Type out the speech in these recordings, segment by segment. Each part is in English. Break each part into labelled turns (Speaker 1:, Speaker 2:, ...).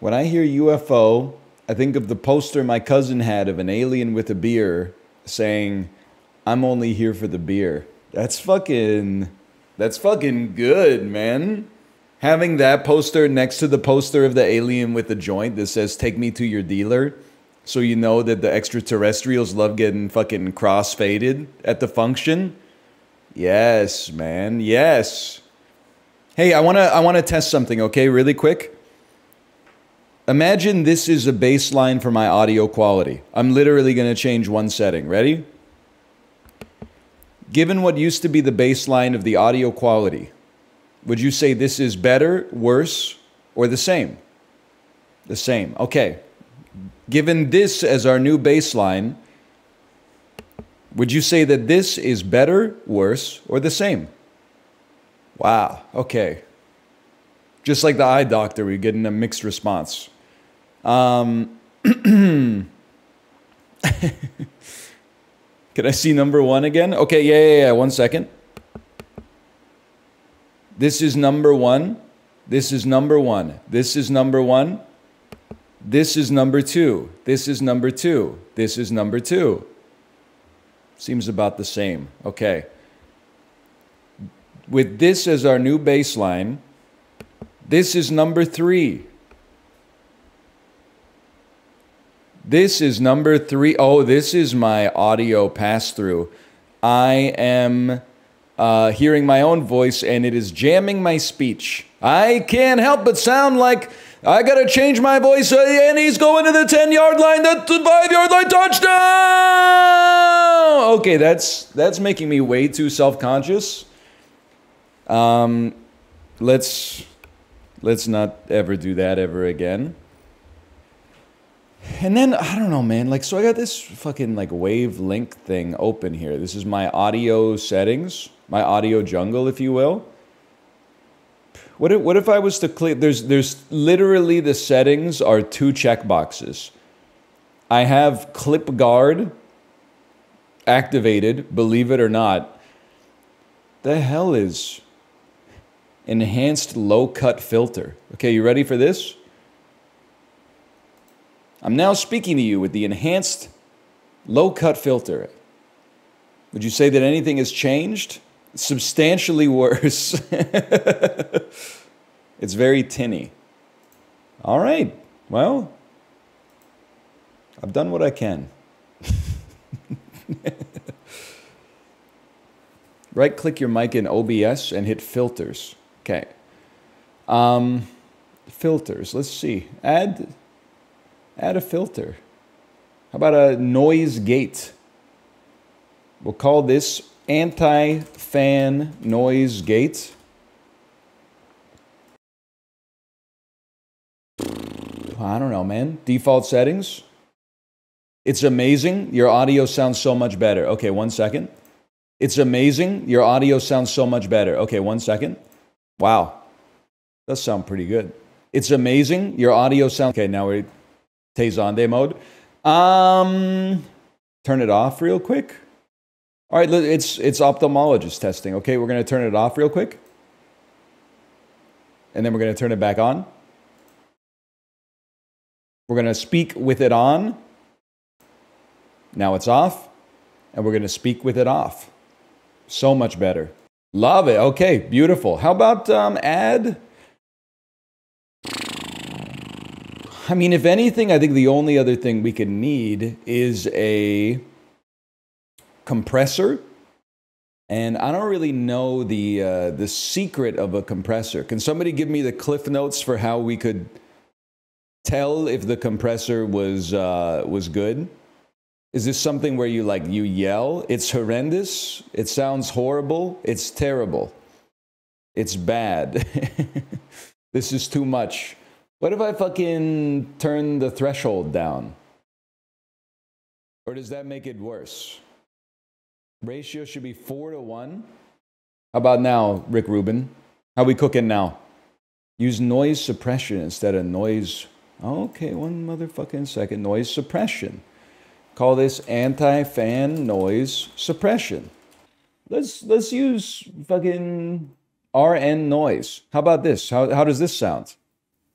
Speaker 1: When I hear UFO, I think of the poster my cousin had of an alien with a beer saying, "I'm only here for the beer." That's fucking good, man. Having that poster next to the poster of the alien with the joint that says, "Take me to your dealer," so you know that the extraterrestrials love getting fucking cross-faded at the function. Yes, man. Yes. Hey, I wanna test something, okay, really quick. Imagine this is a baseline for my audio quality. I'm literally gonna change one setting. Ready? Given what used to be the baseline of the audio quality, would you say this is better, worse, or the same? The same. Okay. Given this as our new baseline, would you say that this is better, worse, or the same? Wow. Okay. Just like the eye doctor, we're getting a mixed response. Can I see number one again? Okay, yeah. 1 second. This is number one. This is number one. This is number one. This is number two. This is number two. This is number two. Seems about the same. Okay. With this as our new baseline, this is number three. This is number three. Oh, this is my audio pass-through. I am hearing my own voice and it is jamming my speech. I can't help but sound like I gotta change my voice, and he's going to the 10-yard line, the 5-yard line, touchdown! Okay, that's making me way too self-conscious. Let's not ever do that ever again. And then, I don't know, man, like, so I got this fucking, like, Wave Link thing open here. This is my audio settings, my audio jungle, if you will. What if I was to click, there's literally the settings are 2 checkboxes. I have Clip Guard activated, believe it or not. The hell is enhanced low cut filter? Okay, you ready for this? I'm now speaking to you with the enhanced low cut filter. Would you say that anything has changed? Substantially worse. It's very tinny. All right. Well, I've done what I can. Right click your mic in OBS and hit filters. Okay. Filters. Let's see. Add a filter. How about a noise gate? We'll call this anti-fan noise gate. I don't know, man. Default settings. It's amazing. Your audio sounds so much better. Okay, 1 second. It's amazing. Your audio sounds so much better. Okay, 1 second. Wow. Does sound pretty good. It's amazing. Your audio sounds... Okay, now we're Tezande mode. Turn it off real quick. All right, it's ophthalmologist testing. Okay, we're going to turn it off real quick. And then we're going to turn it back on. We're going to speak with it on. Now it's off. And we're going to speak with it off. So much better. Love it. Okay, beautiful. How about add... I mean, if anything, I think the only other thing we could need is a compressor. And I don't really know the secret of a compressor. Can somebody give me the cliff notes for how we could tell if the compressor was good? Is this something where you yell? It's horrendous. It sounds horrible. It's terrible. It's bad. This is too much. What if I fucking turn the threshold down? Or does that make it worse? Ratio should be 4:1. How about now, Rick Rubin? How we cooking now? Use noise suppression instead of noise. Okay, 1 motherfucking second. Noise suppression. Call this anti-fan noise suppression. Let's use fucking RN noise. How about this? How does this sound?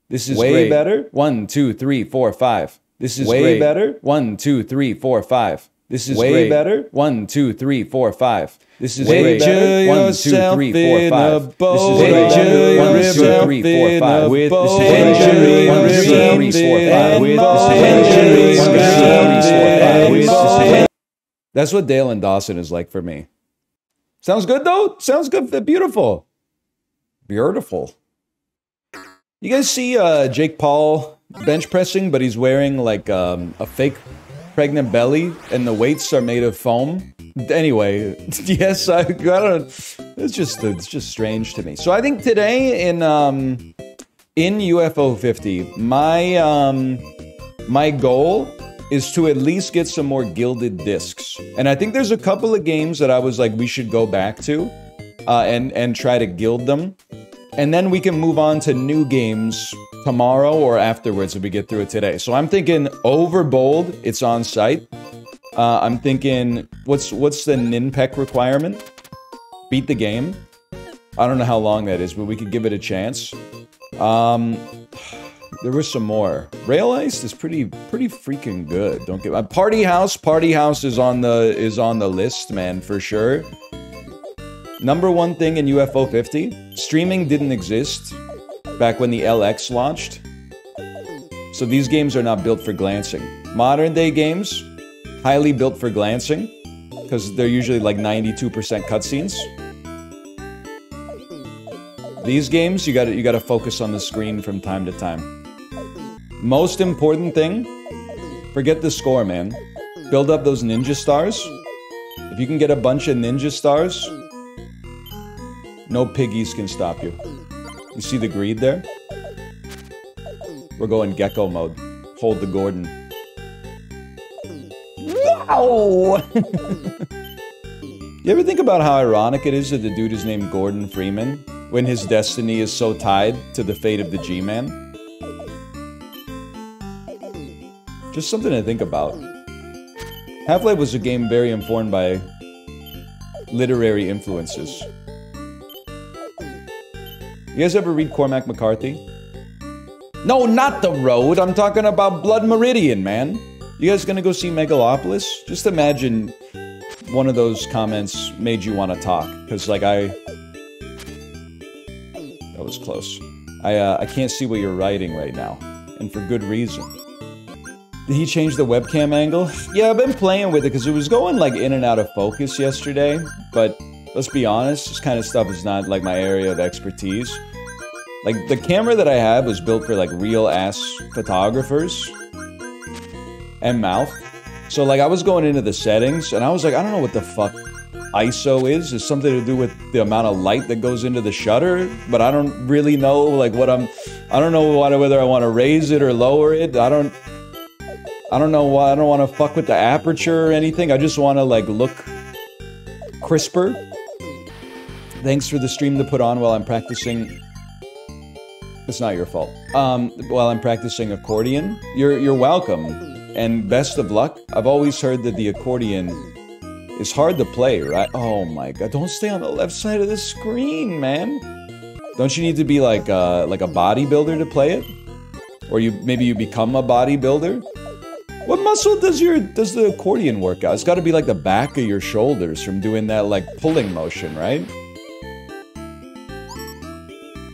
Speaker 1: This is
Speaker 2: way
Speaker 1: great.
Speaker 2: better.
Speaker 1: 1, 2, 3, 4, 5. This is
Speaker 2: way
Speaker 1: great.
Speaker 2: better.
Speaker 1: 1, 2, 3, 4, 5. This is
Speaker 2: way
Speaker 1: great.
Speaker 2: better.
Speaker 1: 1, 2, 3, 4, 5. This is
Speaker 2: way
Speaker 1: great.
Speaker 2: better.
Speaker 1: 1, 2, 3, 4, 5. This is great. 1, 2, 3, 4, 5.
Speaker 2: With
Speaker 1: This is
Speaker 2: the
Speaker 1: great. 1, 2, 3, 4, 5.
Speaker 2: with
Speaker 1: the That's what Dale and Dawson is like for me. Sounds good though? Sounds good. Beautiful. Beautiful. You guys see Jake Paul bench pressing, but he's wearing like a fake pregnant belly and the weights are made of foam? Anyway, yes, I don't. It's just strange to me. So I think today in UFO 50, my goal is to at least get some more gilded discs. And I think there's a couple of games that I was like, we should go back to and try to gild them. And then we can move on to new games tomorrow or afterwards if we get through it today. So I'm thinking Overbold, it's on site. I'm thinking, what's the NINPEC requirement? Beat the game. I don't know how long that is, but we could give it a chance. There was some more. Rail Ice is pretty freaking good. Don't get Party House. Party House is on the list, man, for sure. Number one thing in UFO 50, streaming didn't exist back when the LX launched. So these games are not built for glancing. Modern day games, highly built for glancing, because they're usually like 92% cutscenes. These games, you gotta focus on the screen from time to time. Most important thing, forget the score, man. Build up those ninja stars. If you can get a bunch of ninja stars, no piggies can stop you. You see the greed there? We're going gecko mode. Hold the Gordon. Wow! You ever think about how ironic it is that the dude is named Gordon Freeman when his destiny is so tied to the fate of the G-Man? Just something to think about. Half-Life was a game very informed by literary influences. You guys ever read Cormac McCarthy? No, not The Road. I'm talking about Blood Meridian, man. You guys gonna go see Megalopolis? Just imagine one of those comments made you want to talk. Because, like, that was close. I can't see what you're writing right now. And for good reason. Did he change the webcam angle? Yeah, I've been playing with it because it was going, like, in and out of focus yesterday. But let's be honest, this kind of stuff is not, like, my area of expertise. Like, the camera that I have was built for, like, real-ass photographers. And mouth. So, like, I was going into the settings, and I was like, I don't know what the fuck ISO is. It's something to do with the amount of light that goes into the shutter, but I don't really know, like, I don't know whether I want to raise it or lower it. I don't know why. I don't want to fuck with the aperture or anything. I just want to, like, look crisper. Thanks for the stream to put on while I'm practicing. It's not your fault. While I'm practicing accordion. You're welcome. And best of luck. I've always heard that the accordion is hard to play, right? Oh my god, don't stay on the left side of the screen, man. Don't you need to be like a bodybuilder to play it? Or maybe you become a bodybuilder? What muscle does the accordion work out? It's gotta be like the back of your shoulders from doing that, like, pulling motion, right?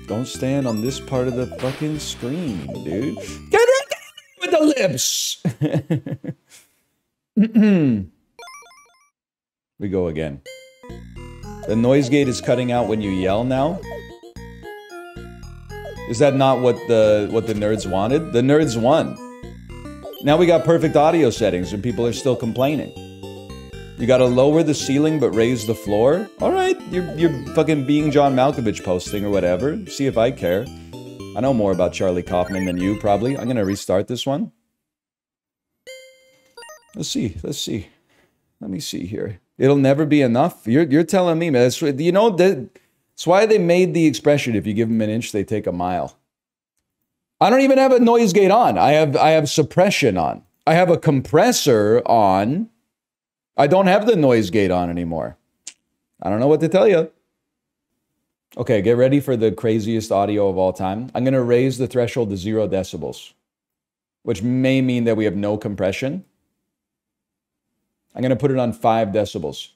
Speaker 1: Don't stand on this part of the fucking screen, dude. Get it with the lips! We go again. The noise gate is cutting out when you yell now? Is that not what the nerds wanted? The nerds won. Now we got perfect audio settings and people are still complaining. You gotta lower the ceiling but raise the floor? Alright, you're fucking being John Malkovich posting or whatever. See if I care. I know more about Charlie Kaufman than you, probably. I'm gonna restart this one. Let's see. Let me see here. It'll never be enough? You're telling me, man. You know, that's why they made the expression, if you give them an inch, they take a mile. I don't even have a noise gate on. I have suppression on. I have a compressor on. I don't have the noise gate on anymore. I don't know what to tell you. Okay, get ready for the craziest audio of all time. I'm going to raise the threshold to 0 decibels, which may mean that we have no compression. I'm going to put it on 5 decibels.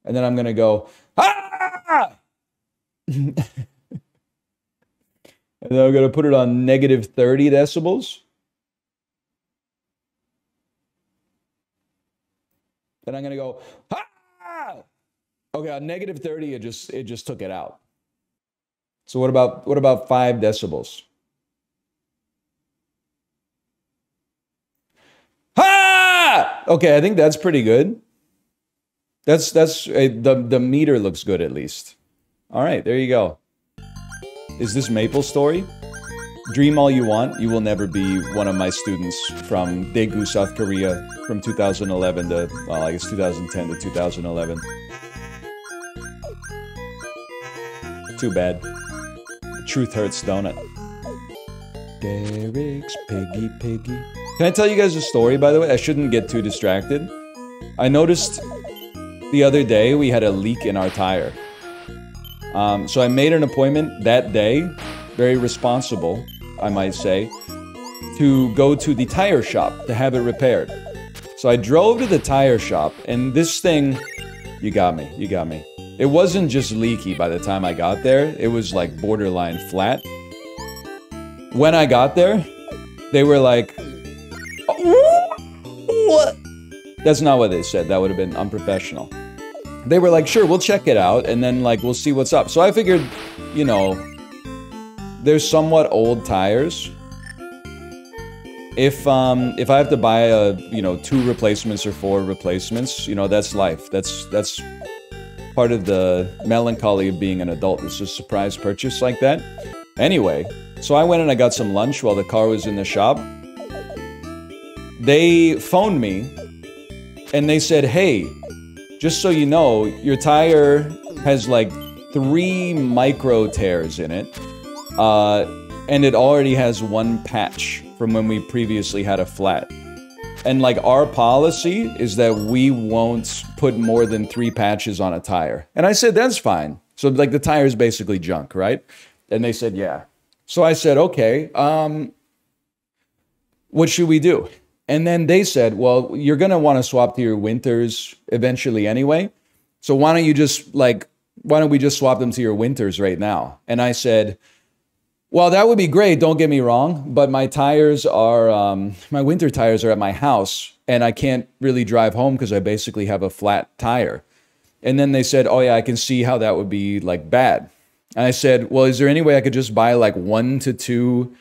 Speaker 1: And then I'm going to go, ah! And then I'm going to put it on negative 30 decibels. Then I'm going to go, ah! Okay, on negative 30, it just took it out. So what about 5 decibels? Ha! Okay, I think that's pretty good. That's the meter looks good at least. All right, there you go. Is this Maple Story? Dream all you want. You will never be one of my students from Daegu, South Korea from 2011 to, well, I guess 2010 to 2011. Too bad. Truth hurts, don't it? Derek's Piggy. Can I tell you guys a story, by the way? I shouldn't get too distracted. I noticed the other day we had a leak in our tire. So I made an appointment that day, very responsible, I might say, to go to the tire shop to have it repaired. So I drove to the tire shop, and this thing, you got me. It wasn't just leaky by the time I got there, it was like borderline flat. When I got there, they were like, what? That's not what they said, that would have been unprofessional. They were like, sure, we'll check it out, and then like we'll see what's up. So I figured, you know, they're somewhat old tires. If I have to buy 2 replacements or 4 replacements, you know, that's life. That's part of the melancholy of being an adult. It's a surprise purchase like that. Anyway, so I went and I got some lunch while the car was in the shop. They phoned me and they said, hey, just so you know, your tire has like 3 micro tears in it. And it already has 1 patch from when we previously had a flat. And like our policy is that we won't put more than 3 patches on a tire. And I said, that's fine. So like the tire is basically junk, right? And they said, yeah. So I said, okay, what should we do? And then they said, well, you're going to want to swap to your winters eventually anyway. So why don't we just swap them to your winters right now? And I said, well, that would be great, don't get me wrong, but my tires are, my winter tires are at my house, and I can't really drive home because I basically have a flat tire. And then they said, oh yeah, I can see how that would be like bad. And I said, well, is there any way I could just buy like 1 to 2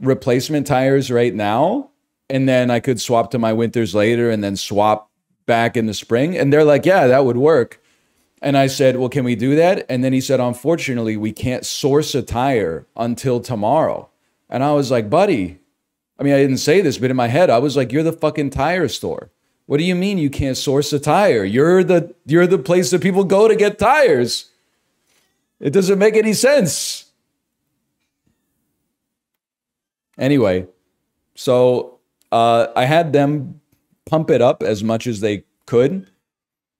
Speaker 1: replacement tires right now? And then I could swap to my winters later and then swap back in the spring? And they're like, yeah, that would work. And I said, well, can we do that? And then he said, unfortunately, we can't source a tire until tomorrow. And I was like, buddy, I mean, I didn't say this, but in my head, I was like, you're the fucking tire store. What do you mean you can't source a tire? You're the place that people go to get tires. It doesn't make any sense. Anyway, so I had them pump it up as much as they could.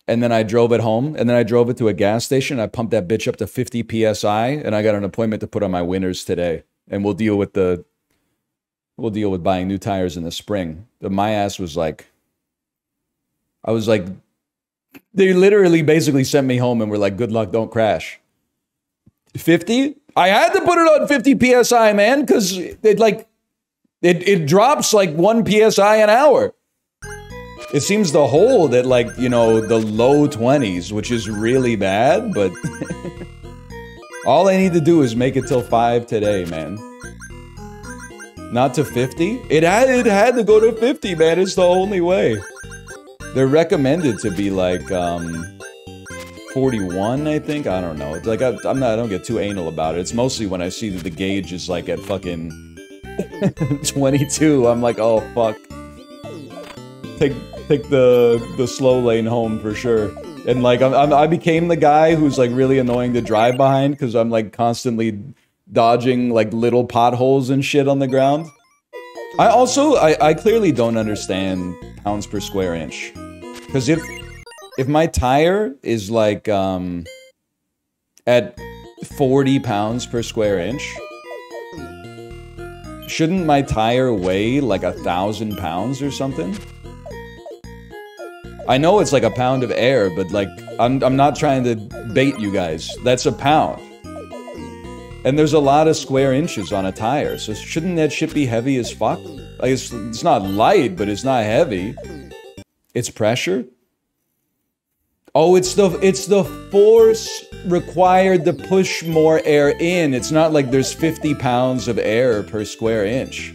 Speaker 1: And then I drove it home, and then I drove it to a gas station. I pumped that bitch up to 50 PSI, and I got an appointment to put on my winters today. And we'll deal with buying new tires in the spring. But my ass was like, I was like, they literally basically sent me home and were like, good luck, don't crash. 50? I had to put it on 50 PSI, man, because it drops like 1 PSI an hour. It seems to hold at like, you know, the low 20s, which is really bad, but all I need to do is make it till 5 today, man. Not to 50? It had to go to 50, man. It's the only way. They're recommended to be like 41, I think. I don't know. Like I don't get too anal about it. It's mostly when I see that the gauge is like at fucking 22. I'm like, oh fuck. Take the slow lane home for sure. And like I became the guy who's like really annoying to drive behind because I'm like constantly dodging like little potholes and shit on the ground. I clearly don't understand pounds per square inch. Because if my tire is like at 40 pounds per square inch? Shouldn't my tire weigh like 1,000 pounds or something? I know it's like a pound of air, but like, I'm not trying to bait you guys. That's a pound. And there's a lot of square inches on a tire, so shouldn't that shit be heavy as fuck? Like, it's not light, but it's not heavy. It's pressure. Oh, it's the force required to push more air in. It's not like there's 50 pounds of air per square inch.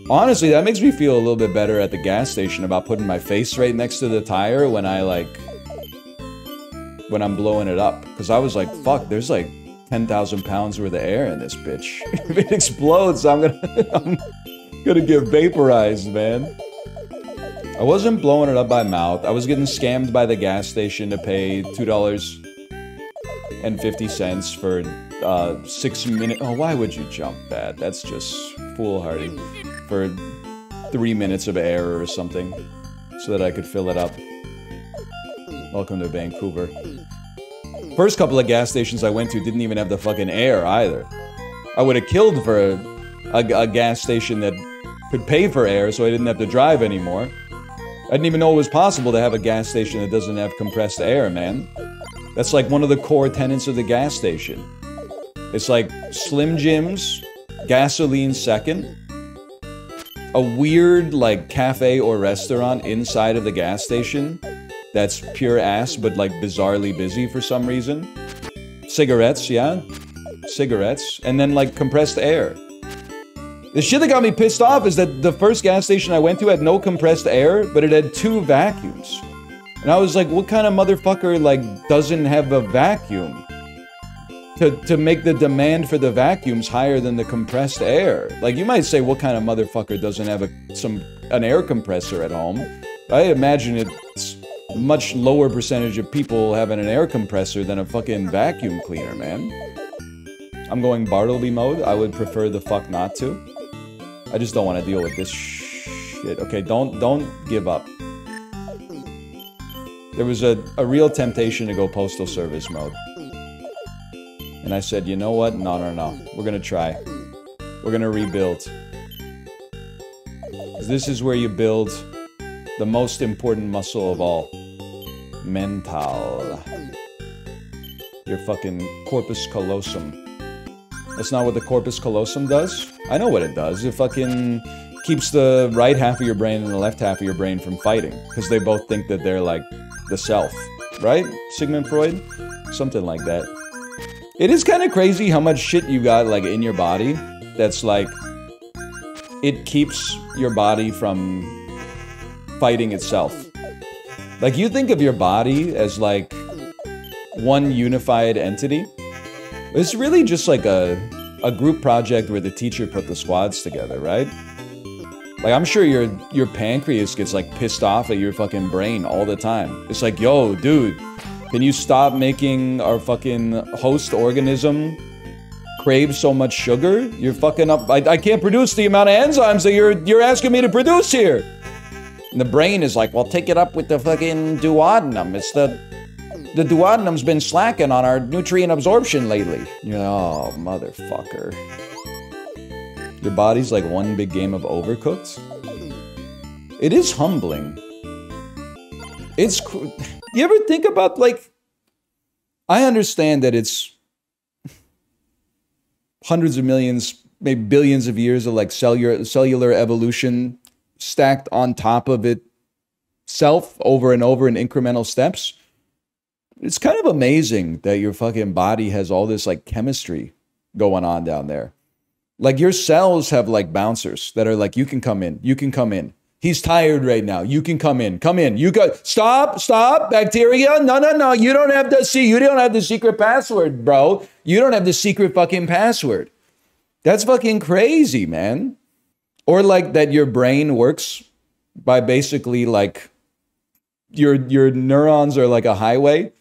Speaker 1: Honestly, that makes me feel a little bit better at the gas station about putting my face right next to the tire when I'm blowing it up. Because I was like, fuck, there's like 10,000 pounds worth of air in this bitch. If it explodes, I'm gonna get vaporized, man. I wasn't blowing it up by mouth. I was getting scammed by the gas station to pay $2.50 for 6 minutes. Oh, why would you jump that? That's just foolhardy. For 3 minutes of air or something, so that I could fill it up. Welcome to Vancouver. First couple of gas stations I went to didn't even have the fucking air either. I would have killed for a gas station that could pay for air so I didn't have to drive anymore. I didn't even know it was possible to have a gas station that doesn't have compressed air, man. That's like one of the core tenets of the gas station. It's like Slim Jims, gasoline second, a weird like cafe or restaurant inside of the gas station that's pure ass but like bizarrely busy for some reason. Cigarettes, yeah. Cigarettes. And then like compressed air. The shit that got me pissed off is that the first gas station I went to had no compressed air, but it had 2 vacuums. And I was like, what kind of motherfucker like doesn't have a vacuum? To make the demand for the vacuums higher than the compressed air. Like, you might say, what kind of motherfucker doesn't have an air compressor at home? I imagine it's a much lower percentage of people having an air compressor than a fucking vacuum cleaner, man. I'm going Bartleby mode. I would prefer the fuck not to. I just don't want to deal with this shit. Okay, don't give up. There was a real temptation to go postal service mode. And I said, you know what? No. We're gonna try. We're gonna rebuild. This is where you build the most important muscle of all. Mental. Your fucking corpus callosum. That's not what the corpus callosum does? I know what it does. It fucking keeps the right half of your brain and the left half of your brain from fighting. Because they both think that they're like the self. Right? Sigmund Freud? Something like that. It is kind of crazy how much shit you got, like, in your body that's, like, it keeps your body from fighting itself. Like, you think of your body as, like, one unified entity. It's really just, like, a group project where the teacher put the squads together, right? Like, I'm sure your pancreas gets, like, pissed off at your fucking brain all the time. It's like, yo, dude, can you stop making our fucking host organism crave so much sugar? You're fucking up. I can't produce the amount of enzymes that you're asking me to produce here. And the brain is like, well, take it up with the fucking duodenum. It's the duodenum's been slacking on our nutrient absorption lately. You're like, oh, motherfucker. Your body's like one big game of Overcooked. It is humbling. It's... You ever think about, like... I understand that it's hundreds of millions, maybe billions of years of, like, cellular evolution stacked on top of itself over and over in incremental steps. It's kind of amazing that your fucking body has all this, like, chemistry going on down there. Like, your cells have, like, bouncers that are like, you can come in, you can come in. He's tired right now. You can come in. Come in. You go. Stop. Bacteria. No. You don't have the secret password, bro. You don't have the secret fucking password. That's fucking crazy, man. Or like that your brain works by basically like your neurons are like a highway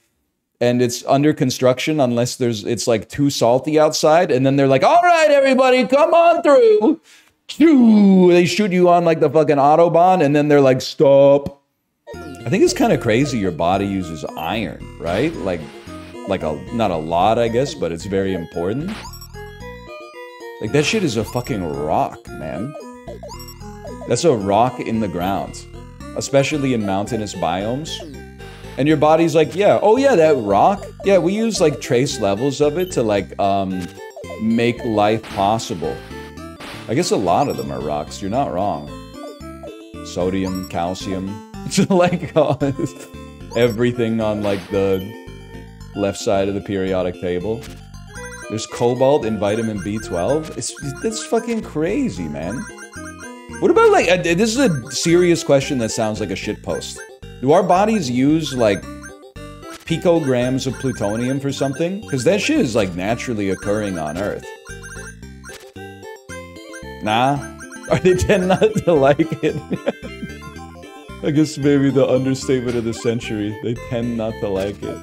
Speaker 1: and it's under construction unless it's like too salty outside. And then they're like, all right, everybody, come on through. They shoot you on like the fucking Autobahn and then they're like, stop. I think it's kind of crazy your body uses iron, right? Like like not a lot, I guess, but it's very important. Like, that shit is a fucking rock, man. That's a rock in the ground. Especially in mountainous biomes. And your body's like, yeah, oh yeah, that rock. Yeah, we use like trace levels of it to like, make life possible. I guess a lot of them are rocks, you're not wrong. Sodium, calcium, it's like everything on like the left side of the periodic table. There's cobalt in vitamin B12. It's fucking crazy, man. What about like, this is a serious question that sounds like a shit post. Do our bodies use like picograms of plutonium for something? Because that shit is like naturally occurring on Earth. Nah? Or they tend not to like it? I guess maybe the understatement of the century. They tend not to like it.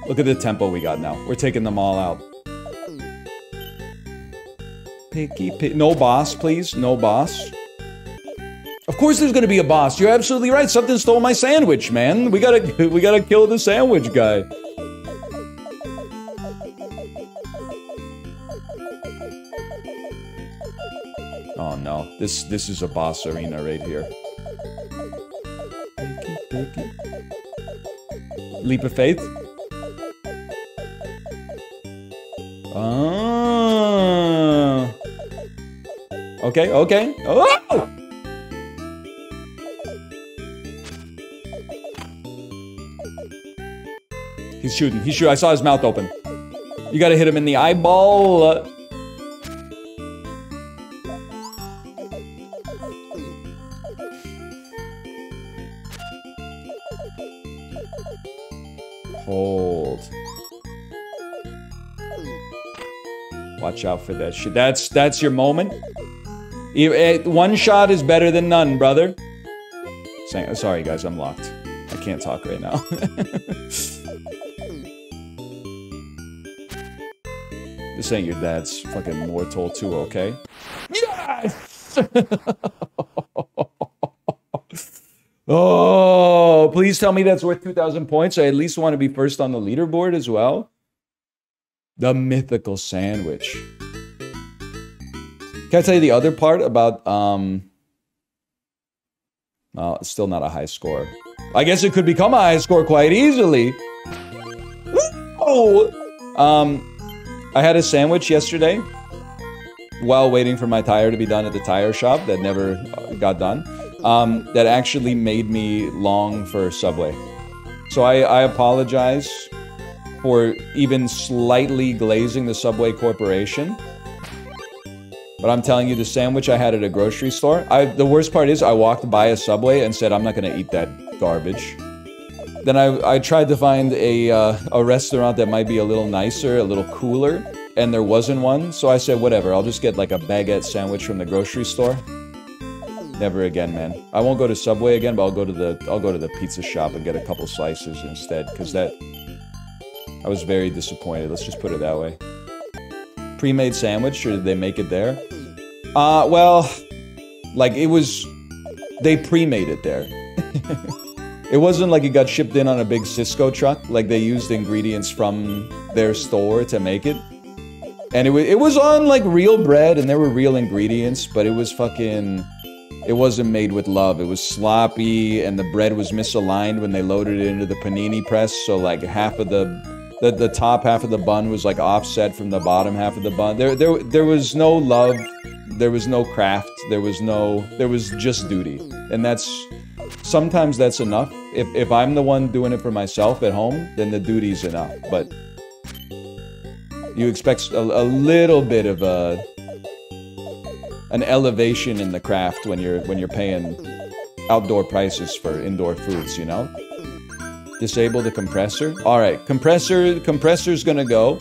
Speaker 1: Look at the tempo we got now. We're taking them all out. No boss, please. No boss. Of course there's gonna be a boss. You're absolutely right. Something stole my sandwich, man. We gotta kill the sandwich guy. Oh no. This is a boss arena right here. Leap of faith. Oh. Okay, okay. Oh! He's shooting. He's shooting. I saw his mouth open. You gotta hit him in the eyeball. Hold. Watch out for that shit. That's your moment. One shot is better than none, brother. Sorry, guys, I'm locked. I can't talk right now. This ain't your dad's fucking Mortal 2, okay? Yes! Oh, please tell me that's worth 2,000 points. I at least want to be first on the leaderboard as well. The mythical sandwich. Can I tell you the other part about, well, it's still not a high score. I guess it could become a high score quite easily. Oh! I had a sandwich yesterday while waiting for my tire to be done at the tire shop that never got done. That actually made me long for Subway. So I apologize for even slightly glazing the Subway Corporation. But I'm telling you, the sandwich I had at a grocery store, the worst part is I walked by a Subway and said, I'm not gonna eat that garbage. Then I tried to find a restaurant that might be a little nicer, a little cooler, and there wasn't one. So I said, whatever, I'll just get like a baguette sandwich from the grocery store. Never again, man. I won't go to Subway again, but I'll go to the pizza shop and get a couple slices instead, because I was very disappointed. Let's just put it that way. Pre-made sandwich, or did they make it there? Well, like they pre-made it there. It wasn't like it got shipped in on a big Cisco truck, like they used ingredients from their store to make it. And it was on like real bread and there were real ingredients, but it was fucking, it wasn't made with love. It was sloppy and the bread was misaligned when they loaded it into the panini press, so like half of the top half of the bun was like offset from the bottom half of the bun. There was no love, there was no craft, there was just duty. And sometimes that's enough. If I'm the one doing it for myself at home, then the duty's enough. But you expect a little bit of an elevation in the craft when you're paying outdoor prices for indoor foods, you know? Disable the compressor. All right, compressor's gonna go.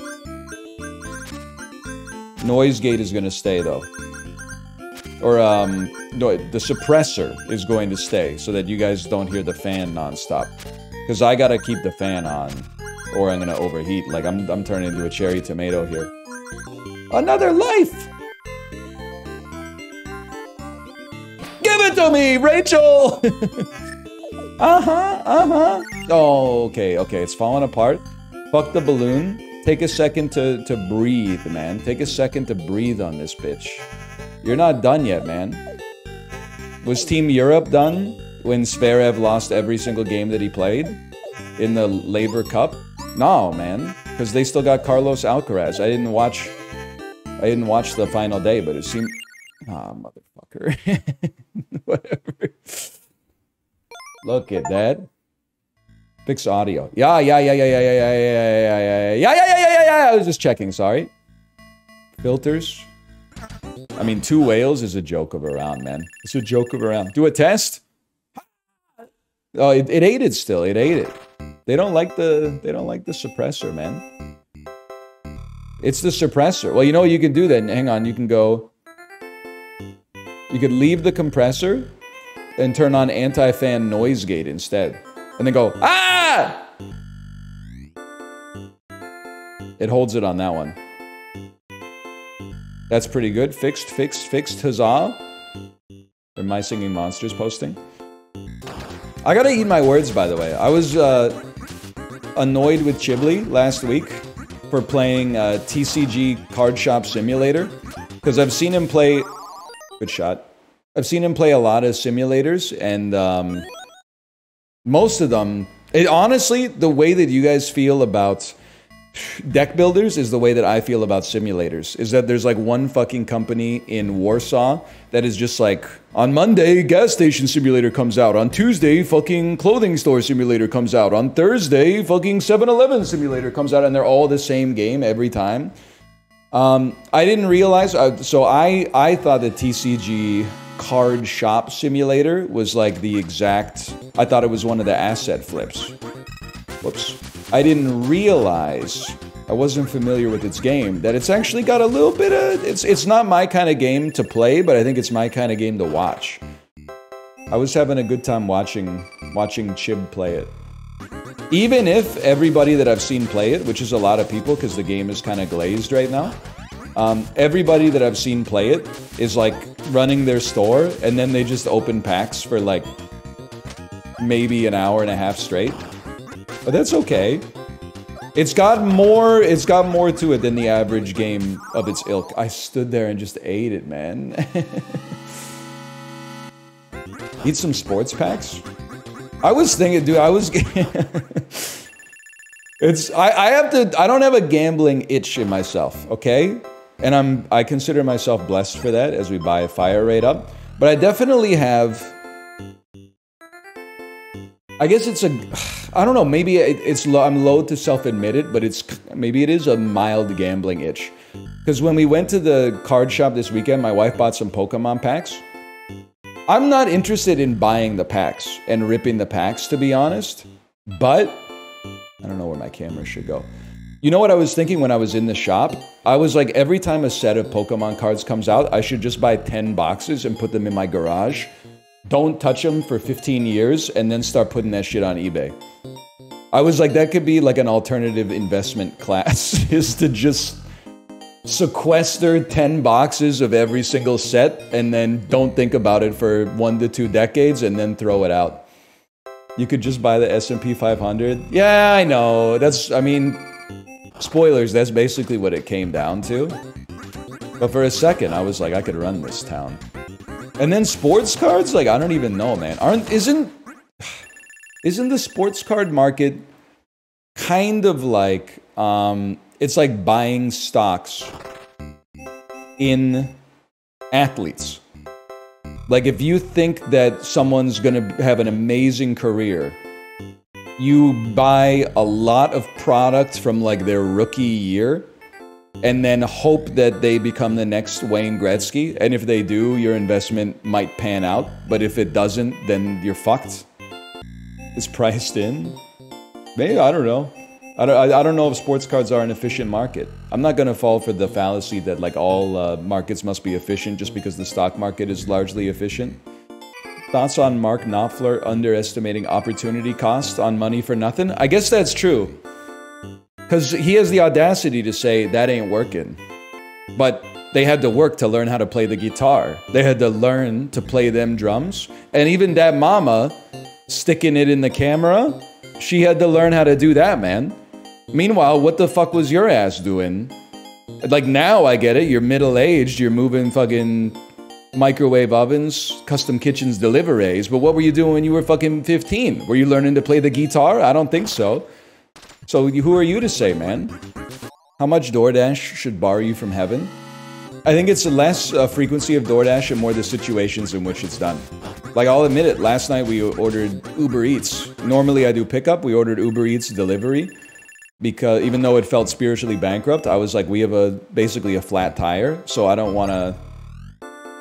Speaker 1: Noise gate is gonna stay though. Or no, the suppressor is going to stay so that you guys don't hear the fan nonstop. Because I gotta keep the fan on, or I'm gonna overheat. Like I'm turning into a cherry tomato here. Another life. Give it to me, Rachel. Oh, okay, it's falling apart. Fuck the balloon. Take a second to breathe, man. Take a second to breathe on this bitch. You're not done yet, man. Was Team Europe done when Zverev lost every single game that he played in the Laver Cup? No, man, because they still got Carlos Alcaraz. I didn't watch the final day, but it seemed... Ah, motherfucker. Whatever. Look at that. Fix audio. Yeah. I was just checking, sorry. Filters. I mean, 2 whales is a joke of a round, man. It's a joke of a round. Do a test? Oh, it ate it still. It ate it. They don't like the suppressor, man. It's the suppressor. Well, you know what you can do then? Hang on, you can go... You could leave the compressor and turn on anti-fan noise gate instead. And then go, ah! It holds it on that one. That's pretty good. Fixed, huzzah. Are My Singing Monsters posting? I gotta eat my words, by the way. I was annoyed with Chibli last week for playing TCG Card Shop Simulator. Because I've seen him play... Good shot. I've seen him play a lot of simulators, and most of them... honestly, the way that you guys feel about deck builders is the way that I feel about simulators. Is that there's like one fucking company in Warsaw that is just like, on Monday, gas station simulator comes out. On Tuesday, fucking clothing store simulator comes out. On Thursday, fucking 7-Eleven simulator comes out, and they're all the same game every time. I didn't realize, so I thought the TCG Card Shop Simulator was like the exact, I thought it was one of the asset flips. Whoops. I didn't realize, I wasn't familiar with its game, that it's actually got a little bit of, it's not my kind of game to play, but I think it's my kind of game to watch. I was having a good time watching Chib play it. Even if everybody that I've seen play it, which is a lot of people because the game is kind of glazed right now, everybody that I've seen play it is like running their store and then they just open packs for like maybe an hour and a half straight. But that's okay. It's got more to it than the average game of its ilk. I stood there and just ate it, man. Eat some sports packs? I was thinking, dude, I don't have a gambling itch in myself, okay? And I consider myself blessed for that as we buy a fire rate up. But I definitely have, I guess it's I don't know, maybe I'm loath to self-admit it, but maybe it is a mild gambling itch. Because when we went to the card shop this weekend, my wife bought some Pokemon packs. I'm not interested in buying the packs and ripping the packs, to be honest. But, I don't know where my camera should go. You know what I was thinking when I was in the shop? I was like, every time a set of Pokemon cards comes out, I should just buy 10 boxes and put them in my garage. Don't touch them for 15 years and then start putting that shit on eBay. I was like, that could be like an alternative investment class, is to just sequester 10 boxes of every single set and then don't think about it for 1 to 2 decades and then throw it out. You could just buy the S&P 500. Yeah, I know. I mean, spoilers, that's basically what it came down to. But for a second, I was like, I could run this town. And then sports cards? Like, I don't even know, man. Isn't the sports card market kind of like, it's like buying stocks in athletes. Like, if you think that someone's gonna have an amazing career, you buy a lot of product from like their rookie year and then hope that they become the next Wayne Gretzky. And if they do, your investment might pan out. But if it doesn't, then you're fucked. It's priced in. Maybe, I don't know. I don't know if sports cards are an efficient market. I'm not going to fall for the fallacy that like all markets must be efficient just because the stock market is largely efficient. Thoughts on Mark Knopfler underestimating opportunity cost on money for nothing? I guess that's true. Because he has the audacity to say that ain't working. But they had to work to learn how to play the guitar. They had to learn to play them drums. And even that mama sticking it in the camera, she had to learn how to do that, man. Meanwhile, what the fuck was your ass doing? Like, now I get it. You're middle-aged. You're moving fucking microwave ovens, custom kitchens, deliveries. But what were you doing when you were fucking 15? Were you learning to play the guitar? I don't think so. So who are you to say, man? How much DoorDash should bar you from heaven? I think it's less frequency of DoorDash and more the situations in which it's done. Like, I'll admit it, last night we ordered Uber Eats. Normally I do pickup, we ordered Uber Eats delivery. Because even though it felt spiritually bankrupt, I was like, we have basically a flat tire, so I don't want to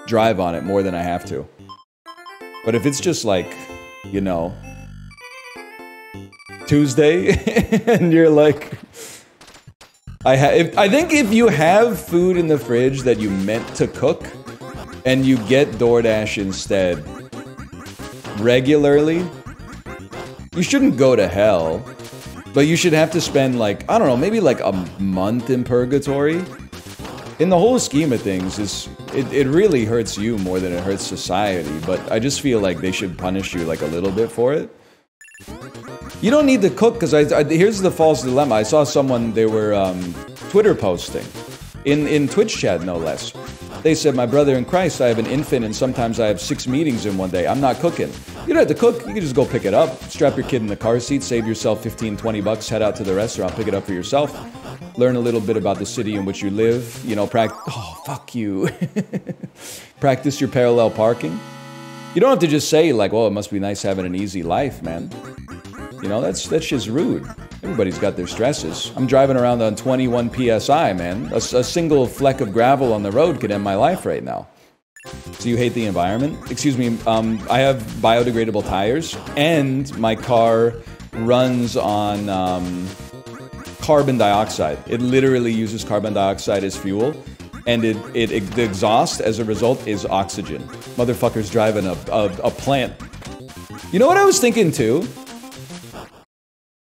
Speaker 1: drive on it more than I have to. But if it's just like, you know, Tuesday, and you're like... I think if you have food in the fridge that you meant to cook, and you get DoorDash instead, regularly, you shouldn't go to hell. But you should have to spend, like, I don't know, maybe like a month in purgatory. In the whole scheme of things, it really hurts you more than it hurts society. But I just feel like they should punish you, like, a little bit for it. You don't need to cook, because here's the false dilemma. I saw someone, they were Twitter posting. In Twitch chat, no less. They said, my brother in Christ, I have an infant and sometimes I have 6 meetings in one day. I'm not cooking. You don't have to cook. You can just go pick it up. Strap your kid in the car seat. Save yourself 15, 20 bucks. Head out to the restaurant. Pick it up for yourself. Learn a little bit about the city in which you live. You know, oh, fuck you. Practice your parallel parking. You don't have to just say, like, well, it must be nice having an easy life, man. You know, that's just rude. Everybody's got their stresses. I'm driving around on 21 PSI, man. A single fleck of gravel on the road could end my life right now. So you hate the environment? Excuse me, I have biodegradable tires, and my car runs on carbon dioxide. It literally uses carbon dioxide as fuel, and the exhaust, as a result, is oxygen. Motherfucker's driving a plant. You know what I was thinking, too?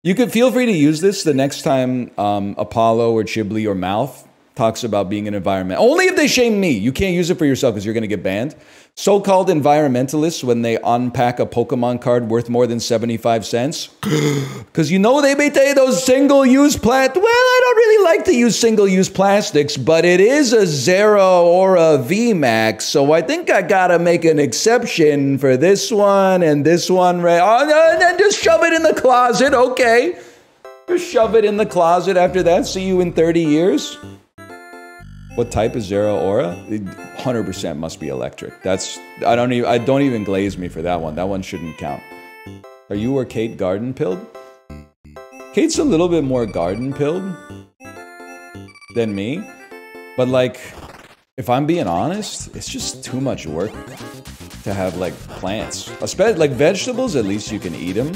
Speaker 1: You could feel free to use this the next time Apollo or Chibli or Mouth talks about being an environment. Only if they shame me. You can't use it for yourself because you're going to get banned. So-called environmentalists, when they unpack a Pokemon card worth more than 75 cents. Because you know they may take those single-use plastic. Well, I don't really like to use single-use plastics, but it is a Zeraora VMAX, so I think I gotta make an exception for this one and this one. Right? Oh, no, and then just shove it in the closet, okay. Just shove it in the closet after that. See you in 30 years. What type is Zeraora? 100% must be electric. I don't even glaze me for that one. That one shouldn't count. Are you or Kate garden pilled? Kate's a little bit more garden pilled than me. But like, if I'm being honest, it's just too much work to have like plants. Especially like vegetables, at least you can eat them.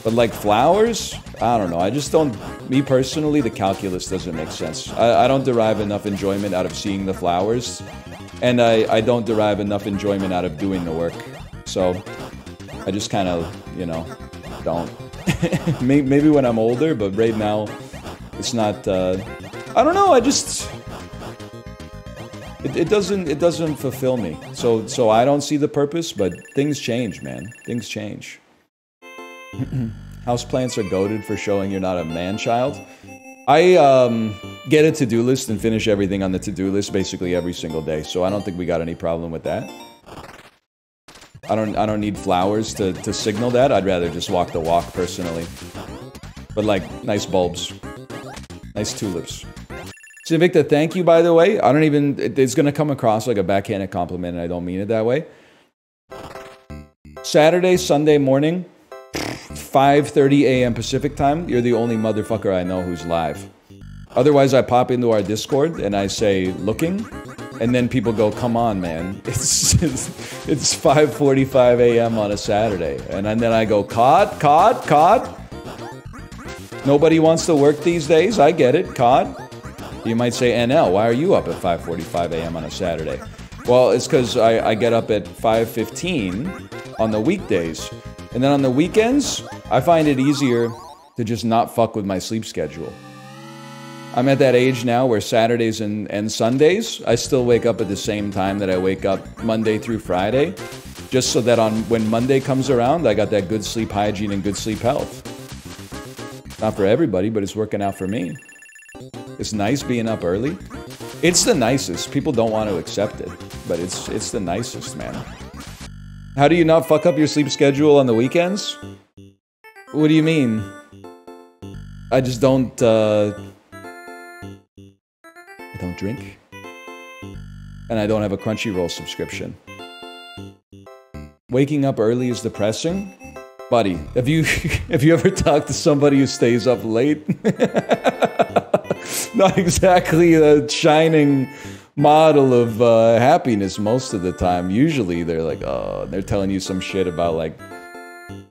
Speaker 1: But like flowers, I don't know. I just don't, me personally, the calculus doesn't make sense. I don't derive enough enjoyment out of seeing the flowers. And I don't derive enough enjoyment out of doing the work. So I just kind of, you know, don't. Maybe when I'm older, but right now it's not, I don't know. I just, it doesn't fulfill me. So I don't see the purpose, but things change, man. Things change. Houseplants are goated for showing you're not a man-child. I get a to-do list and finish everything on the to-do list basically every single day, so I don't think we got any problem with that. I don't need flowers to signal that. I'd rather just walk the walk personally. But like, nice bulbs. Nice tulips. Invicta, thank you, by the way. I don't even, it's gonna come across like a backhanded compliment and I don't mean it that way. Saturday, Sunday morning, 5:30 a.m. Pacific time, you're the only motherfucker I know who's live. Otherwise, I pop into our Discord and I say, looking? And then people go, come on, man. It's 5:45 a.m. on a Saturday. And then I go, COD? Nobody wants to work these days? I get it, COD. You might say, NL, why are you up at 5:45 a.m. on a Saturday? Well, it's because I get up at 5:15 on the weekdays. And then on the weekends, I find it easier to just not fuck with my sleep schedule. I'm at that age now where Saturdays and Sundays, I still wake up at the same time that I wake up Monday through Friday, just so that when Monday comes around, I got that good sleep hygiene and good sleep health. Not for everybody, but it's working out for me. It's nice being up early. It's the nicest. People don't want to accept it, but it's the nicest, man. How do you not fuck up your sleep schedule on the weekends? What do you mean? I just don't, I don't drink. And I don't have a Crunchyroll subscription. Waking up early is depressing? Buddy, have you ever talked to somebody who stays up late? Not exactly a shining model of happiness most of the time. Usually they're like, oh, they're telling you some shit about like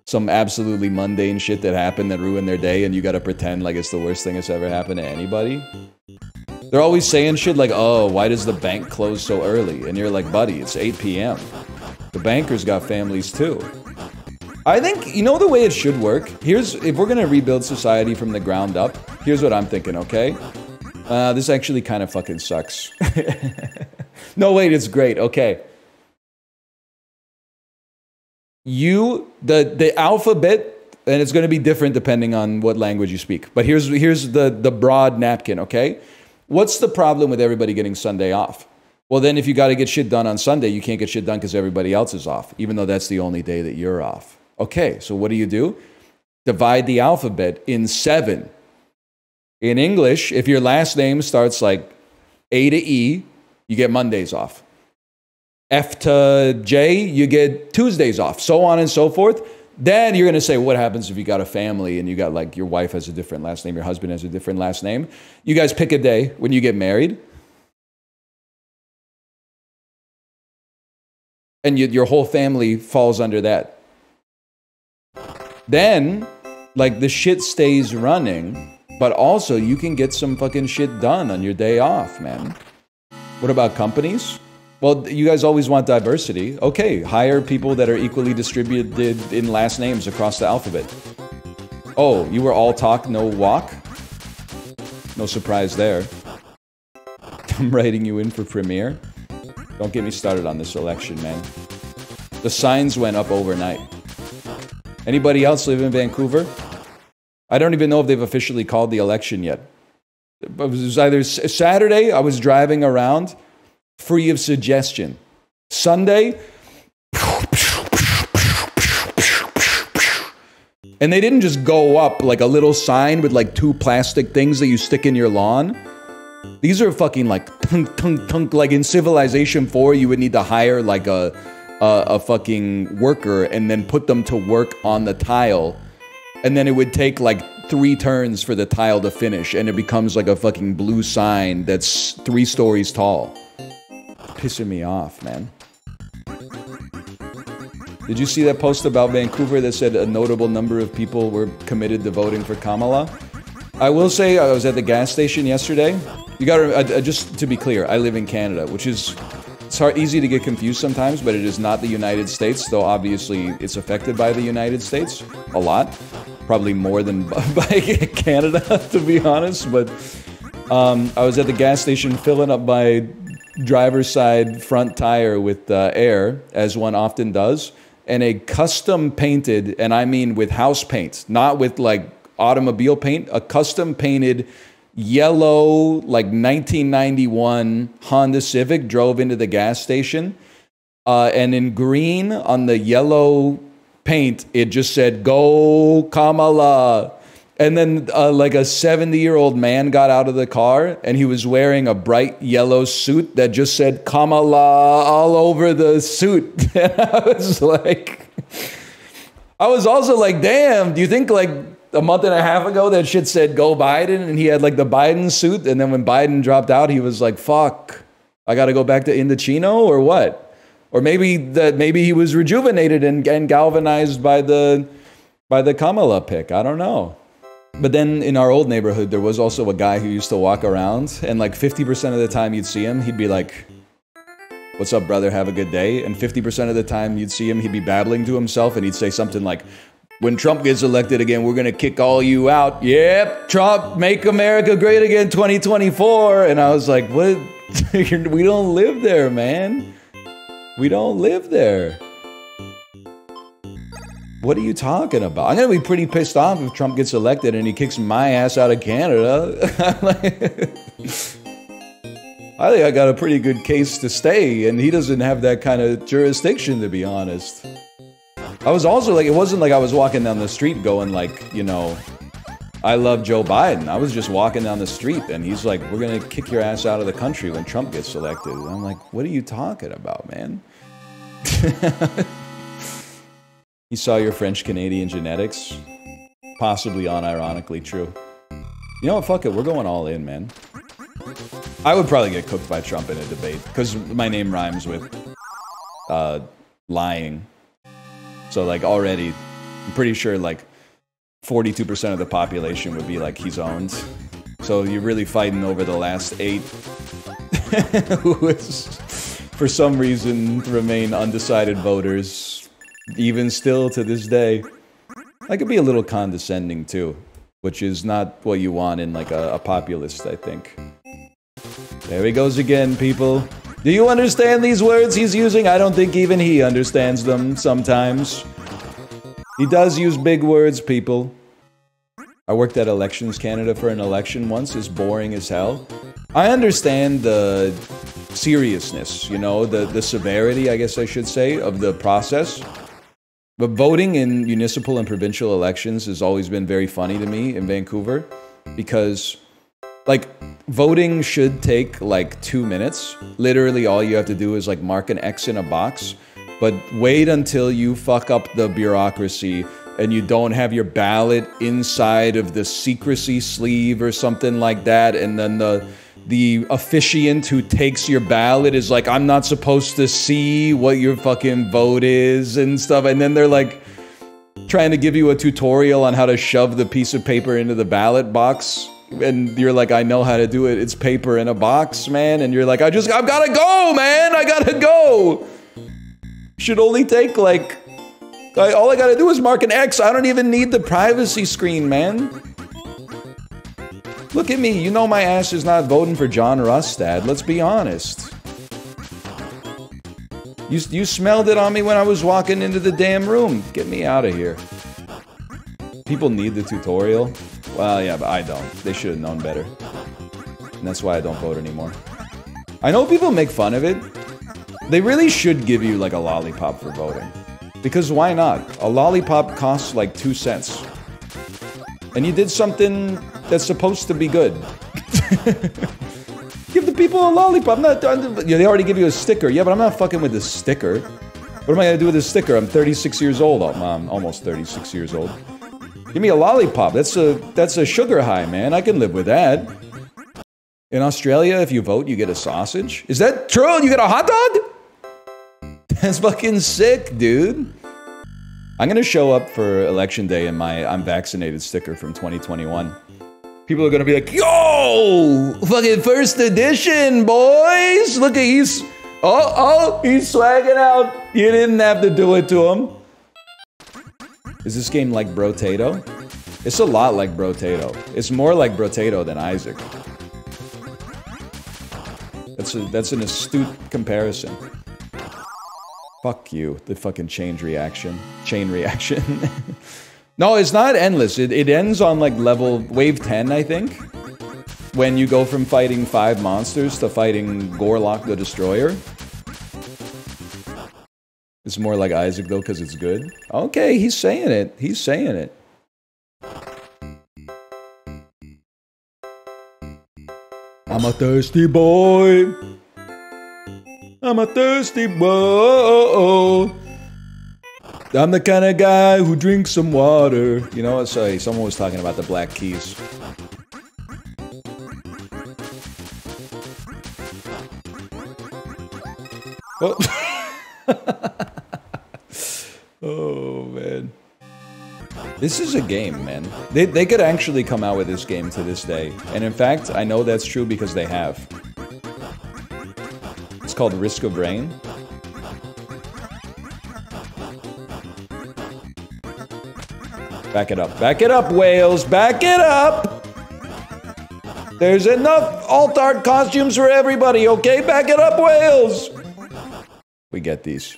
Speaker 1: some absolutely mundane shit that happened that ruined their day, and you gotta pretend like it's the worst thing that's ever happened to anybody. They're always saying shit like, oh, why does the bank close so early? And you're like, buddy, it's 8 p.m. The bankers got families too. I think, you know the way it should work? If we're gonna rebuild society from the ground up, here's what I'm thinking, okay? This actually kind of fucking sucks. No, wait, it's great, okay. The alphabet, and it's gonna be different depending on what language you speak, but here's the broad napkin, okay? What's the problem with everybody getting Sunday off? Well, then if you gotta get shit done on Sunday, you can't get shit done because everybody else is off, even though that's the only day that you're off. Okay, so what do? Divide the alphabet in 7. In English, if your last name starts like A to E, you get Mondays off. F to J, you get Tuesdays off, so on and so forth. Then you're gonna say, what happens if you got a family and you got like your wife has a different last name, your husband has a different last name? You guys pick a day when you get married. And your whole family falls under that. Then, like, the shit stays running, but also you can get some fucking shit done on your day off, man. What about companies? Well, you guys always want diversity. Okay, hire people that are equally distributed in last names across the alphabet. Oh, you were all talk, no walk? No surprise there. I'm writing you in for premiere. Don't get me started on this election, man. The signs went up overnight. Anybody else live in Vancouver? I don't even know if they've officially called the election yet. It was either Saturday, I was driving around, free of suggestion. Sunday, and they didn't just go up like a little sign with like 2 plastic things that you stick in your lawn. These are fucking like tunk, tunk, tunk. Like in Civilization 4, you would need to hire like a fucking worker and then put them to work on the tile. And then it would take like 3 turns for the tile to finish, and it becomes like a fucking blue sign that's 3 stories tall. Pissing me off, man. Did you see that post about Vancouver that said a notable number of people were committed to voting for Kamala? I will say I was at the gas station yesterday. You gotta, just to be clear, I live in Canada, which is, it's easy to get confused sometimes, but it is not the United States, though obviously it's affected by the United States a lot. Probably more than by Canada, to be honest, but I was at the gas station filling up my driver's side front tire with air, as one often does, and a custom painted, and I mean with house paint, not with like automobile paint, a custom painted yellow, like 1991 Honda Civic drove into the gas station, and in green on the yellow paint, it just said, "Go Kamala." And then like a 70-year-old man got out of the car, and he was wearing a bright yellow suit that just said Kamala all over the suit. And I was also like, damn, do you think like a month and a half ago that shit said go Biden, and he had like the Biden suit, and then when Biden dropped out, he was like, fuck, I gotta go back to Indochino or what? Or maybe he was rejuvenated and galvanized by the Kamala pick. I don't know. But then in our old neighborhood, there was also a guy who used to walk around, and like 50% of the time you'd see him, he'd be like, "What's up, brother? Have a good day." And 50% of the time you'd see him, he'd be babbling to himself, and he'd say something like, "When Trump gets elected again, we're gonna kick all you out. Yep, Trump, make America great again 2024. And I was like, what? We don't live there, man. We don't live there. What are you talking about? I'm gonna be pretty pissed off if Trump gets elected and he kicks my ass out of Canada. I think I got a pretty good case to stay, and he doesn't have that kind of jurisdiction, to be honest. I was also like, it wasn't like I was walking down the street going like, you know, I love Joe Biden. I was just walking down the street and he's like, we're gonna kick your ass out of the country when Trump gets elected. And I'm like, what are you talking about, man? You saw your French-Canadian genetics? Possibly unironically true. You know what, fuck it, we're going all in, man. I would probably get cooked by Trump in a debate, because my name rhymes with lying. So like already, I'm pretty sure like 42% of the population would be like he's owned. So you're really fighting over the last 8 who is, for some reason, remain undecided voters, even still to this day. I could be a little condescending too, which is not what you want in like a populist, I think. There he goes again, people. Do you understand these words he's using? I don't think even he understands them sometimes. He does use big words, people. I worked at Elections Canada for an election once. It's boring as hell. I understand the seriousness, you know, the severity, I guess I should say, of the process. But voting in municipal and provincial elections has always been very funny to me in Vancouver, because like, voting should take like 2 minutes. Literally all you have to do is like mark an X in a box. But wait until you fuck up the bureaucracy and you don't have your ballot inside of the secrecy sleeve or something like that, and then the officiant who takes your ballot is like, I'm not supposed to see what your fucking vote is and stuff, and then they're like trying to give you a tutorial on how to shove the piece of paper into the ballot box. And you're like, I know how to do it. It's paper in a box, man. And you're like, I've gotta go, man. I gotta go. Should only take like, all I gotta do is mark an X. I don't even need the privacy screen, man. Look at me. You know my ass is not voting for John Rustad. Let's be honest. You smelled it on me when I was walking into the damn room. Get me out of here. People need the tutorial. Well, yeah, but I don't. They should have known better. And that's why I don't vote anymore. I know people make fun of it. They really should give you like a lollipop for voting. Because why not? A lollipop costs like 2 cents. And you did something that's supposed to be good. Give the people a lollipop. Yeah, they already give you a sticker. Yeah, but I'm not fucking with the sticker. What am I gonna do with this sticker? I'm 36 years old. Oh, I'm almost 36 years old. Give me a lollipop. That's a sugar high, man. I can live with that. In Australia, if you vote, you get a sausage. Is that true? You get a hot dog? That's fucking sick, dude. I'm gonna show up for election day in my I'm vaccinated sticker from 2021. People are gonna be like, yo! Fucking first edition, boys! Look at he's swagging out. You didn't have to do it to him. Is this game like Brotato? It's a lot like Brotato. It's more like Brotato than Isaac. That's an astute comparison. Fuck you, the fucking chain reaction. No, it's not endless. It ends on like wave 10, I think. When you go from fighting 5 monsters to fighting Gorlock the Destroyer. It's more like Isaac though, because it's good. Okay, he's saying it. He's saying it. I'm a thirsty boy. I'm a thirsty boy. I'm the kind of guy who drinks some water. You know what? Sorry, someone was talking about the Black Keys. Oh. Oh, man. This is a game, man. They could actually come out with this game to this day. And in fact, I know that's true because they have. It's called Risk of Rain. Back it up. Back it up, Wales. Back it up! There's enough alt-art costumes for everybody, okay? Back it up, Wales! We get these.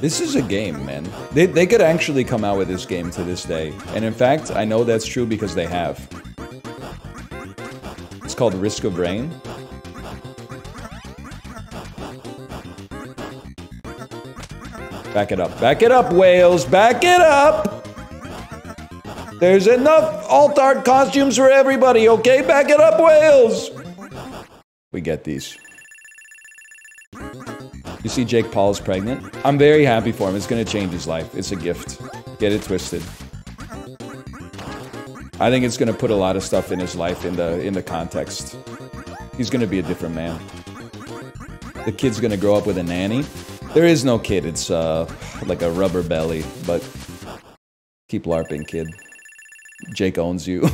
Speaker 1: This is a game, man. They could actually come out with this game to this day. And in fact, I know that's true because they have. It's called Risk of Rain. Back it up. Back it up, Wales. Back it up! There's enough alt-art costumes for everybody, okay? Back it up, Wales! We get these. You see Jake Paul's pregnant? I'm very happy for him. It's gonna change his life. It's a gift. Get it twisted. I think it's gonna put a lot of stuff in his life in the context. He's gonna be a different man. The kid's gonna grow up with a nanny. There is no kid. It's like a rubber belly, but keep LARPing, kid. Jake owns you.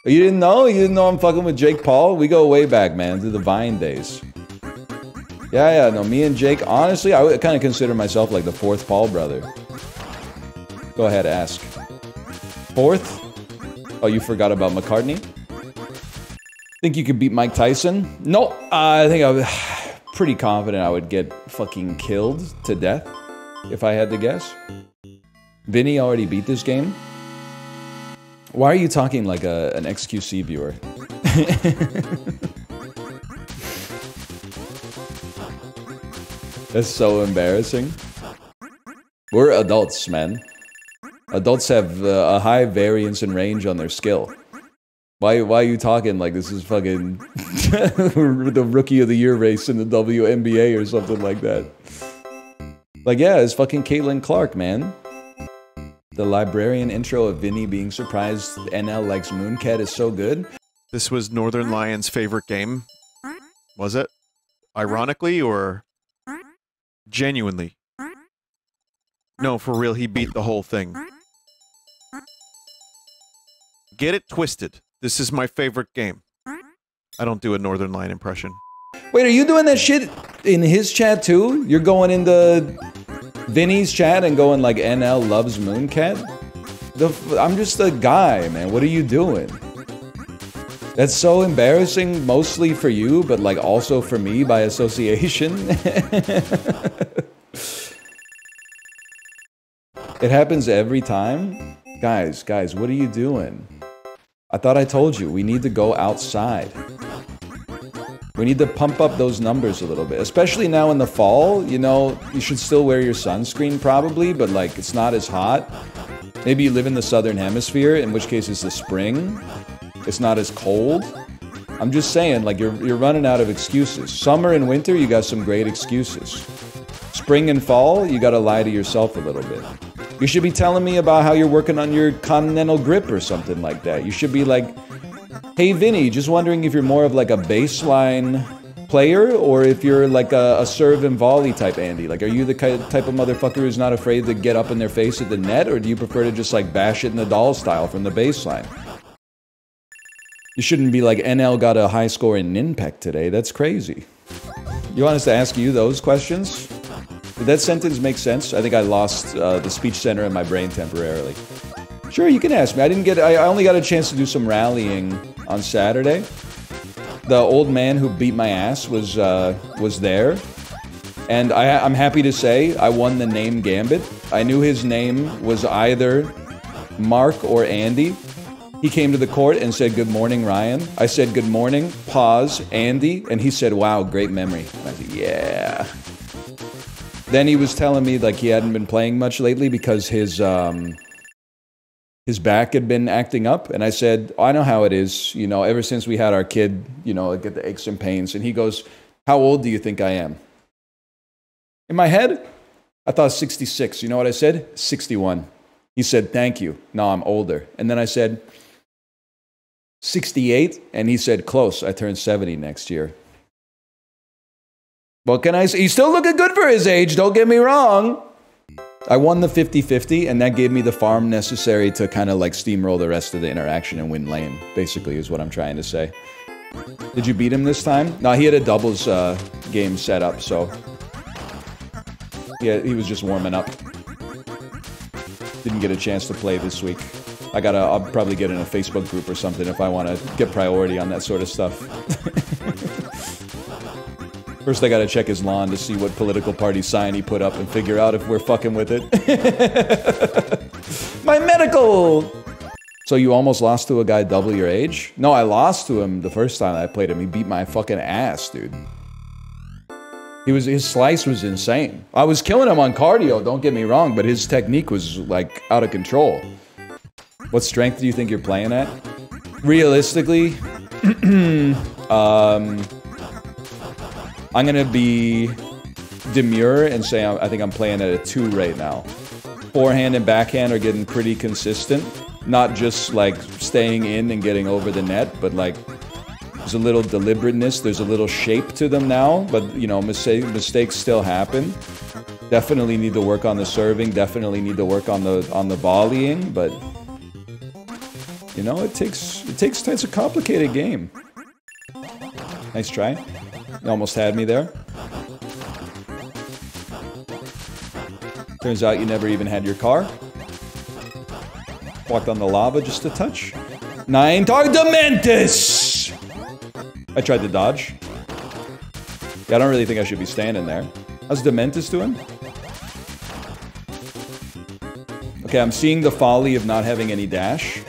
Speaker 1: You didn't know? You didn't know I'm fucking with Jake Paul? We go way back, man, to the Vine days. Yeah, no, me and Jake, honestly, I would kind of consider myself like the fourth Paul brother. Go ahead, ask. Fourth? Oh, you forgot about McCartney? Think you could beat Mike Tyson? No, I think I'm pretty confident I would get fucking killed to death, if I had to guess. Vinny already beat this game? Why are you talking like an XQC viewer? That's so embarrassing. We're adults, man. Adults have a high variance and range on their skill. Why are you talking like this is fucking the Rookie of the Year race in the WNBA or something like that? Like, yeah, it's fucking Caitlin Clark, man. The librarian intro of Vinny being surprised NL likes Mooncat is so good.
Speaker 2: This was Northern Lion's favorite game? Was it? Ironically or genuinely? No, for real, he beat the whole thing. Get it twisted. This is my favorite game. I don't do a Northern Lion impression.
Speaker 1: Wait, are you doing that shit in his chat too? You're going into Vinny's chat and going like NL loves Mooncat? I'm just a guy, man. What are you doing? That's so embarrassing, mostly for you, but like also for me by association. It happens every time. Guys, what are you doing? I thought I told you, we need to go outside. We need to pump up those numbers a little bit, especially now in the fall. You know, you should still wear your sunscreen probably, but like it's not as hot. Maybe you live in the southern hemisphere, in which case it's the spring. It's not as cold. I'm just saying, like you're running out of excuses. Summer and winter, you got some great excuses. Spring and fall, you gotta lie to yourself a little bit. You should be telling me about how you're working on your continental grip or something like that. You should be like, hey Vinny, just wondering if you're more of like a baseline player or if you're like a serve and volley type Andy. Like, are you the type of motherfucker who's not afraid to get up in their face at the net, or do you prefer to just like bash it Nadal style from the baseline? You shouldn't be like, NL got a high score in Ninpec today. That's crazy. You want us to ask you those questions? Did that sentence make sense? I think I lost the speech center in my brain temporarily. Sure, you can ask me. I only got a chance to do some rallying on Saturday. The old man who beat my ass was there. And I'm happy to say I won the name gambit. I knew his name was either Mark or Andy. He came to the court and said, "Good morning, Ryan." I said, "Good morning," pause, Andy. And he said, "Wow, great memory." And I said, "Yeah." Then he was telling me like he hadn't been playing much lately because his back had been acting up. And I said, I know how it is. You know, ever since we had our kid, you know, I get the aches and pains. And he goes, "How old do you think I am?" In my head, I thought 66. You know what I said? 61. He said, "Thank you. No, I'm older." And then I said, 68. And he said, "Close. I turn 70 next year." What can I say? He's still looking good for his age, don't get me wrong. I won the 50-50, and that gave me the farm necessary to kind of like steamroll the rest of the interaction and win lane, basically, is what I'm trying to say. Did you beat him this time? No, he had a doubles game set up, so yeah, he was just warming up. Didn't get a chance to play this week. I'll probably get in a Facebook group or something if I want to get priority on that sort of stuff. First, I gotta check his lawn to see what political party sign he put up and figure out if we're fucking with it. My medical! So you almost lost to a guy double your age? No, I lost to him the first time I played him. He beat my fucking ass, dude. His slice was insane. I was killing him on cardio, don't get me wrong, but his technique was, like, out of control. What strength do you think you're playing at? Realistically, I'm gonna be demure and say I think I'm playing at a 2 right now. Forehand and backhand are getting pretty consistent. Not just like staying in and getting over the net, but like there's a little deliberateness, there's a little shape to them now, but you know, mistakes still happen. Definitely need to work on the serving, definitely need to work on the volleying, but you know, it's a complicated game. Nice try. You almost had me there. Turns out you never even had your car. Walked on the lava just a touch. 9 target Dementus! I tried to dodge. Yeah, I don't really think I should be standing there. How's Dementus doing? Okay, I'm seeing the folly of not having any dash.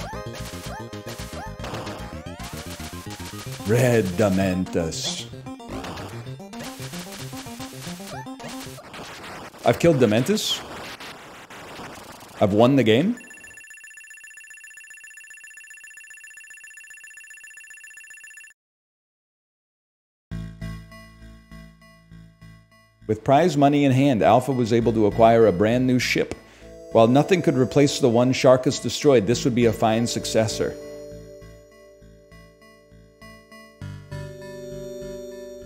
Speaker 1: Red Dementus. I've killed Dementus. I've won the game. With prize money in hand, Alpha was able to acquire a brand new ship. While nothing could replace the one Sharkus destroyed, this would be a fine successor.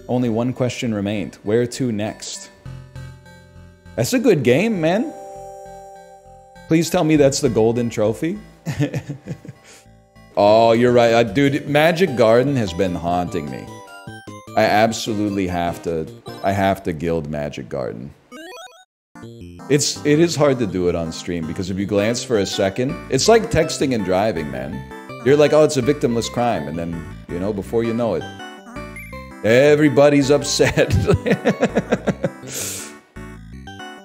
Speaker 1: Only one question remained. Where to next? That's a good game, man. Please tell me that's the golden trophy. Oh, you're right. Dude, Magic Garden has been haunting me. I absolutely have to guild Magic Garden. It is hard to do it on stream because if you glance for a second, it's like texting and driving, man. You're like, oh, it's a victimless crime, and then, you know, before you know it, everybody's upset.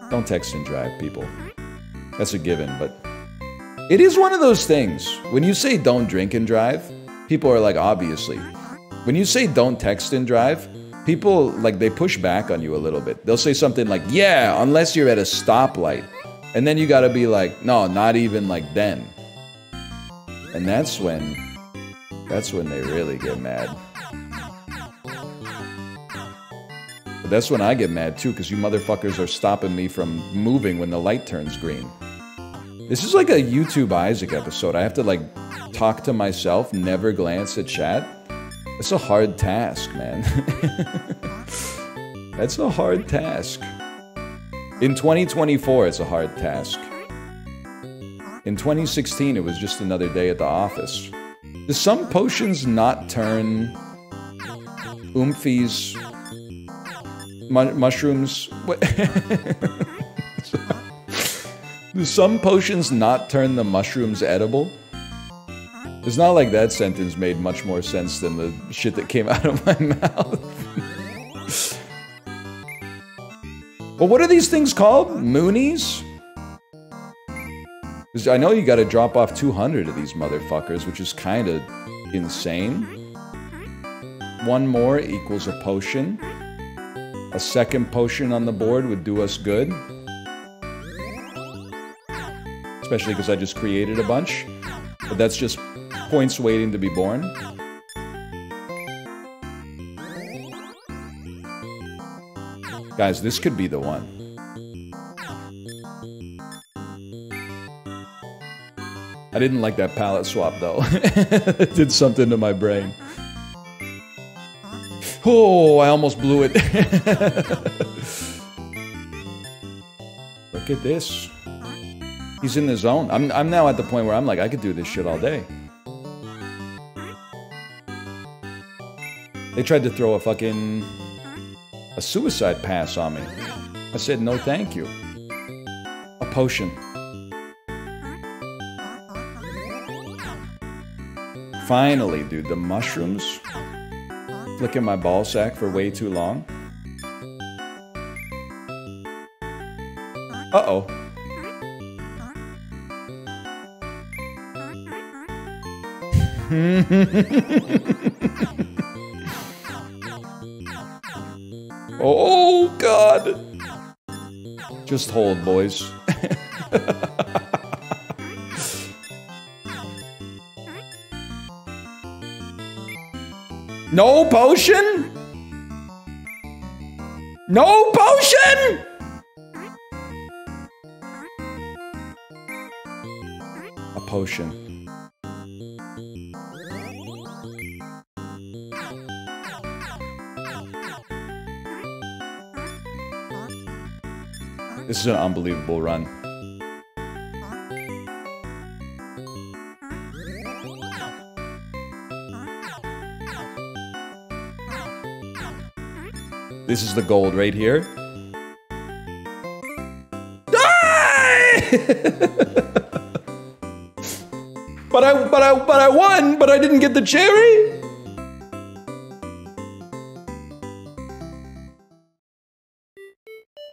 Speaker 1: Don't text and drive, people. That's a given, but it is one of those things. When you say don't drink and drive, people are like, obviously. When you say don't text and drive, people, like, they push back on you a little bit. They'll say something like, yeah, unless you're at a stoplight. And then you gotta be like, no, not even like then. And that's when they really get mad. But that's when I get mad too, because you motherfuckers are stopping me from moving when the light turns green. This is like a YouTube Isaac episode. I have to like talk to myself, never glance at chat. It's a hard task, man. That's a hard task. In 2024, it's a hard task. In 2016, it was just another day at the office. Do some potions not turn Oomphies mushrooms? What? Do some potions not turn the mushrooms edible? It's not like that sentence made much more sense than the shit that came out of my mouth. Well, what are these things called? Moonies? Because I know you gotta drop off 200 of these motherfuckers, which is kind of insane. One more equals a potion. A second potion on the board would do us good. Especially because I just created a bunch. But that's just points waiting to be born. Guys, this could be the one. I didn't like that palette swap though. It did something to my brain. Oh, I almost blew it. Look at this. He's in the zone. I'm now at the point where I'm like, I could do this shit all day. They tried to throw a suicide pass on me. I said, no thank you. A potion. Finally, dude, the mushrooms. Flicking my ball sack for way too long. Uh-oh. Oh, God. Just hold, boys. No potion? No potion? A potion. This is an unbelievable run. This is the gold right here. But I won, but I didn't get the cherry.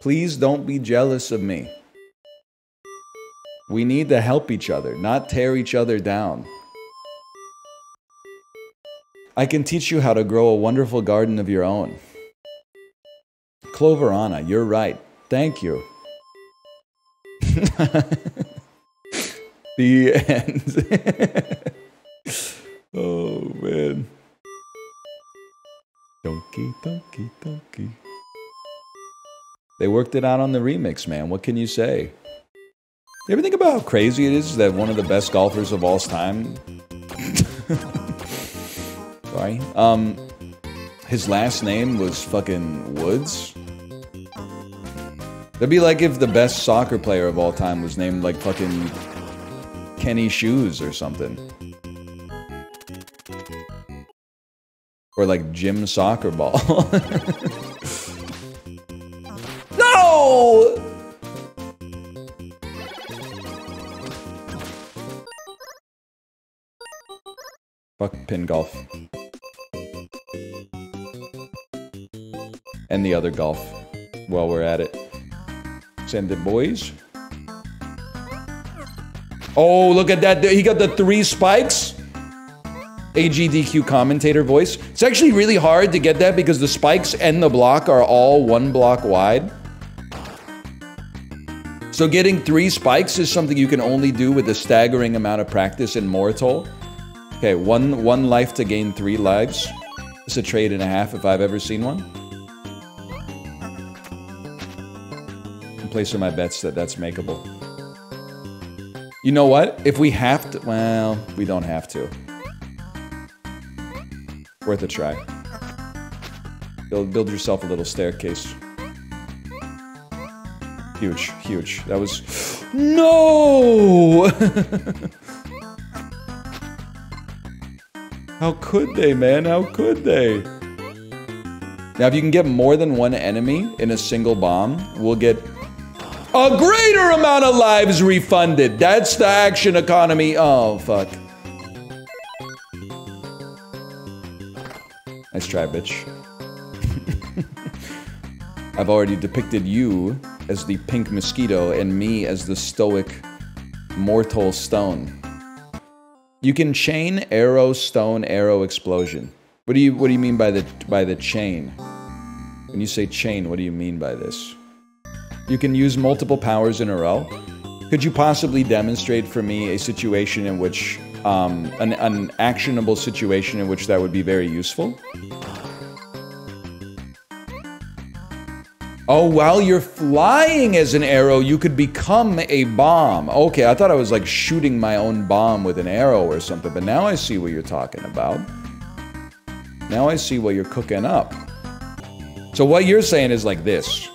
Speaker 1: Please don't be jealous of me. We need to help each other, not tear each other down. I can teach you how to grow a wonderful garden of your own. Cloverana, you're right. Thank you. The end. Oh, man. Donkey, donkey, donkey. They worked it out on the remix, man. What can you say? You ever think about how crazy it is that one of the best golfers of all time... Sorry. His last name was fucking Woods? That'd be like if the best soccer player of all time was named like fucking Kenny Shoes or something. Or like Jim Soccer Ball. No! Fuck pin golf. And the other golf. While we're at it. Send it, boys. Oh, look at that. He got the 3 spikes. AGDQ commentator voice. It's actually really hard to get that because the spikes and the block are all 1 block wide. So getting 3 spikes is something you can only do with a staggering amount of practice in Mortal. Okay, one life to gain 3 lives. It's a trade and a half if I've ever seen one. Place for my bets that that's makeable. You know what? If we have to... Well, we don't have to. Worth a try. Build yourself a little staircase. Huge, huge. That was... No! How could they, man? How could they? Now, if you can get more than 1 enemy in a single bomb, we'll get... a greater amount of lives refunded. That's the action economy. Oh, fuck. Nice try, bitch. I've already depicted you as the pink mosquito and me as the stoic mortal stone. You can chain arrow, stone, arrow, explosion. What do you mean by the chain? When you say chain, what do you mean by this? You can use multiple powers in a row. Could you possibly demonstrate for me a situation in which, an actionable situation in which that would be very useful? Oh, while you're flying as an arrow, you could become a bomb. Okay, I thought I was like shooting my own bomb with an arrow or something, but now I see what you're talking about. Now I see what you're cooking up. So what you're saying is like this.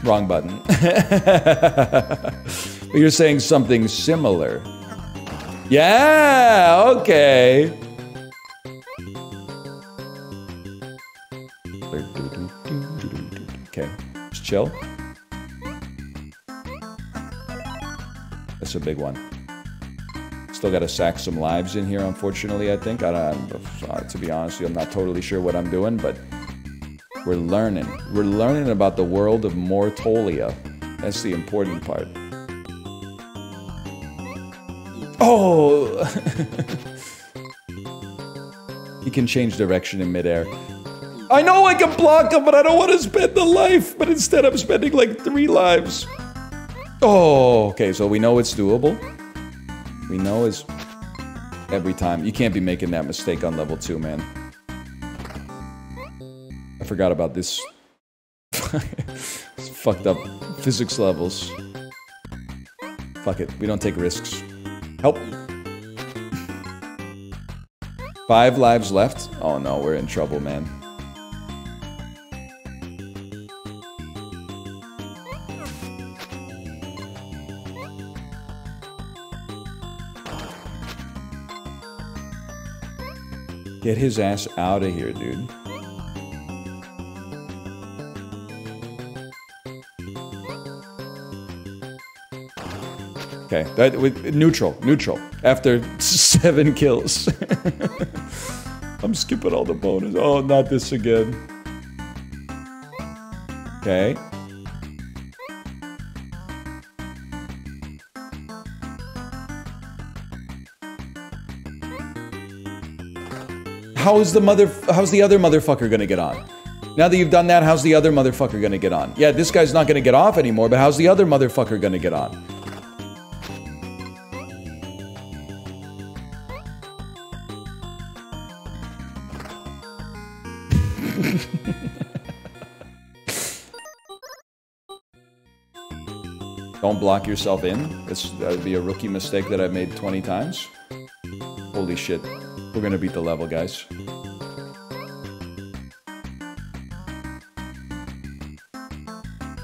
Speaker 1: Wrong button. But you're saying something similar. Yeah, okay. Okay, just chill. That's a big one. Still got to sack some lives in here, unfortunately, I think. To be honest with you, I'm not totally sure what I'm doing, but we're learning. We're learning about the world of Mortolia. That's the important part. Oh! He can change direction in midair. I know I can block him, but I don't want to spend the life. But instead I'm spending like 3 lives. Oh, okay, so we know it's doable. We know it's... Every time. You can't be making that mistake on level 2, man. I forgot about this. It's fucked up physics levels. Fuck it. We don't take risks. Help. 5 lives left. Oh no, we're in trouble, man. Get his ass out of here, dude. Okay, neutral. After 7 kills. I'm skipping all the bonus. Oh, not this again. Okay. How's the other motherfucker gonna get on? Now that you've done that, how's the other motherfucker gonna get on? Yeah, this guy's not gonna get off anymore, but how's the other motherfucker gonna get on? Don't block yourself in. That would be a rookie mistake that I've made 20 times. Holy shit. We're gonna beat the level, guys.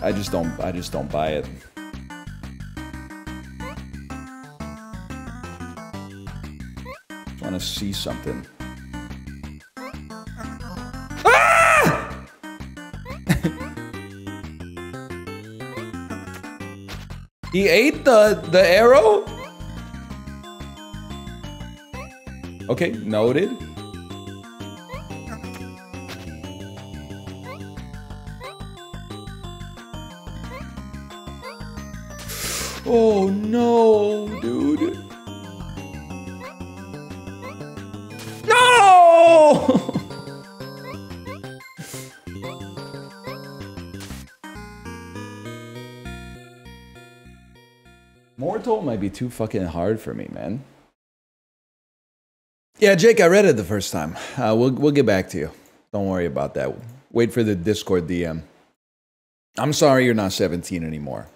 Speaker 1: I just don't buy it. Just wanna see something. Ah! He ate the arrow? Okay, noted. Oh no, dude. No! Mortal might be too fucking hard for me, man. Yeah, Jake, I read it the first time. We'll get back to you. Don't worry about that. Wait for the Discord DM. I'm sorry you're not 17 anymore.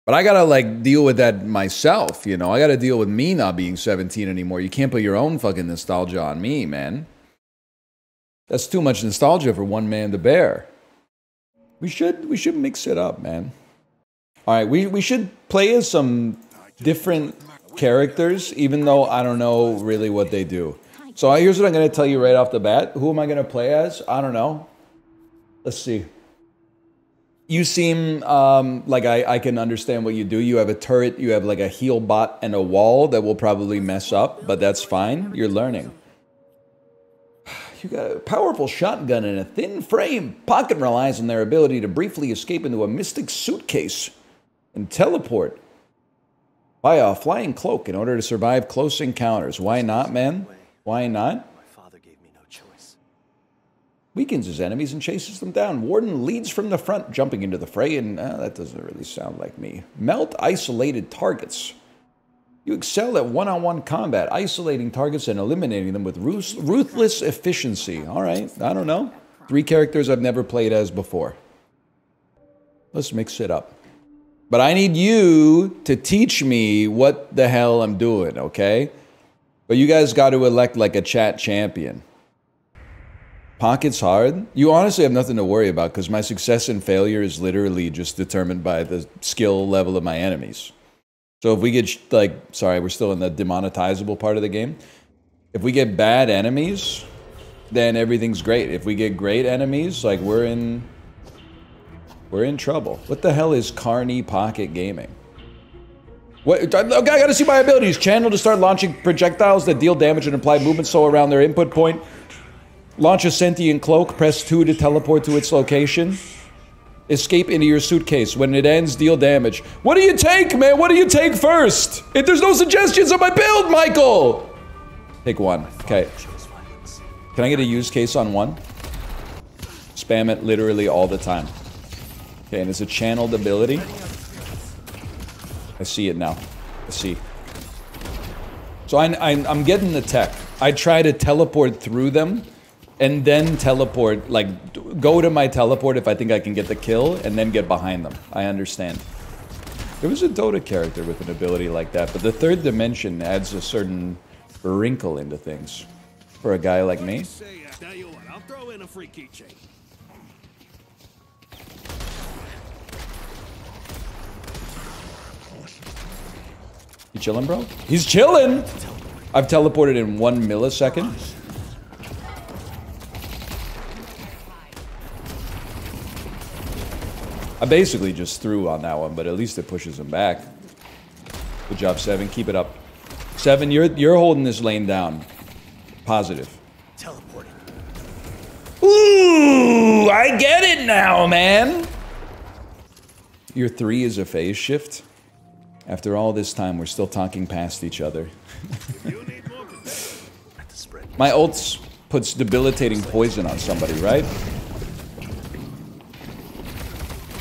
Speaker 1: But I gotta, like, deal with that myself, you know? I gotta deal with me not being 17 anymore. You can't put your own fucking nostalgia on me, man. That's too much nostalgia for one man to bear. We should mix it up, man. Alright, we should play as some different characters, even though I don't know really what they do. So here's what I'm going to tell you right off the bat. Who am I going to play as? I don't know. Let's see. You seem like I can understand what you do. You have a turret, you have like a heal bot and a wall that will probably mess up, but that's fine. You're learning. You got a powerful shotgun and a thin frame. Pocket relies on their ability to briefly escape into a mystic suitcase and teleport via a flying cloak in order to survive close encounters. Why not, man? Why not?
Speaker 3: My father gave me no choice.
Speaker 1: Weakens his enemies and chases them down. Warden leads from the front, jumping into the fray, and that doesn't really sound like me. Melt isolated targets. You excel at one-on-one combat, isolating targets and eliminating them with ruthless efficiency. All right, I don't know. 3 characters I've never played as before. Let's mix it up. But I need you to teach me what the hell I'm doing, okay? But you guys got to elect like a chat champion. Pocket's hard. You honestly have nothing to worry about because my success and failure is literally just determined by the skill level of my enemies. So if we get, like, sorry, we're still in the demonetizable part of the game. If we get bad enemies, then everything's great. If we get great enemies, like, we're in trouble. What the hell is Carney Pocket Gaming? What? Okay, I gotta see my abilities. Channel to start launching projectiles that deal damage and apply movement slow around their input point. Launch a sentient cloak. Press 2 to teleport to its location. Escape into your suitcase. When it ends, deal damage. What do you take, man? What do you take first? If there's no suggestions on my build, Michael! Take one. Okay. Can I get a use case on one? Spam it literally all the time. Okay, and it's a channeled ability. I see it now. I see. So I'm getting the tech. I try to teleport through them, and then teleport, like, go to my teleport if I think I can get the kill, and then get behind them. I understand. There was a Dota character with an ability like that, but the third dimension adds a certain wrinkle into things. For a guy like me.
Speaker 3: I'll throw in a free keychain.
Speaker 1: You chilling, bro? He's chilling! I've teleported in 1 millisecond. I basically just threw on that one, but at least it pushes him back. Good job, Seven. Keep it up. Seven, you're holding this lane down. Positive.
Speaker 3: Teleporting.
Speaker 1: Ooh, I get it now, man! Your 3 is a phase shift? After all this time, we're still talking past each other. My ult puts debilitating poison on somebody, right?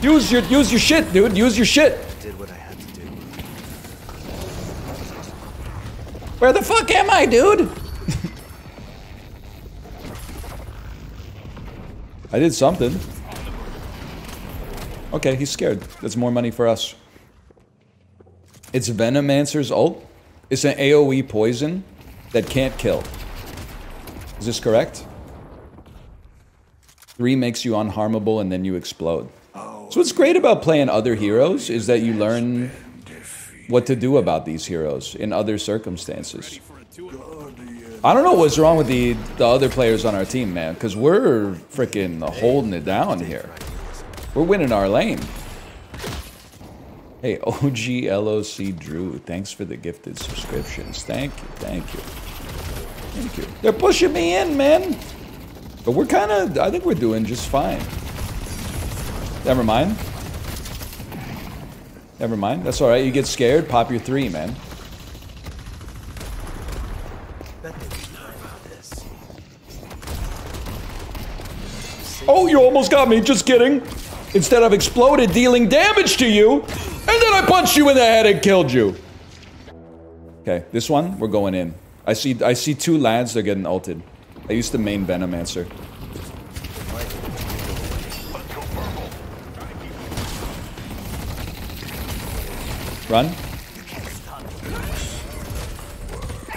Speaker 1: Use your shit, dude. Use your shit.
Speaker 3: I did what I had to do.
Speaker 1: Where the fuck am I, dude? I did something. Okay, he's scared. That's more money for us. It's Venomancer's ult. It's an AoE poison that can't kill. Is this correct? 3 makes you unharmable and then you explode. So what's great about playing other heroes is that you learn what to do about these heroes in other circumstances. I don't know what's wrong with the other players on our team, man, because we're freaking holding it down here. We're winning our lane. Hey, OG LOC Drew, thanks for the gifted subscriptions. Thank you, thank you. Thank you. They're pushing me in, man. But we're kind of, I think we're doing just fine. Never mind. Never mind. That's all right. You get scared, pop your 3, man. Oh, you almost got me. Just kidding. Instead, I've exploded, dealing damage to you, and then I punched you in the head and killed you. Okay, this one, we're going in. I see 2 lads, they're getting ulted. I used to main Venomancer. Run.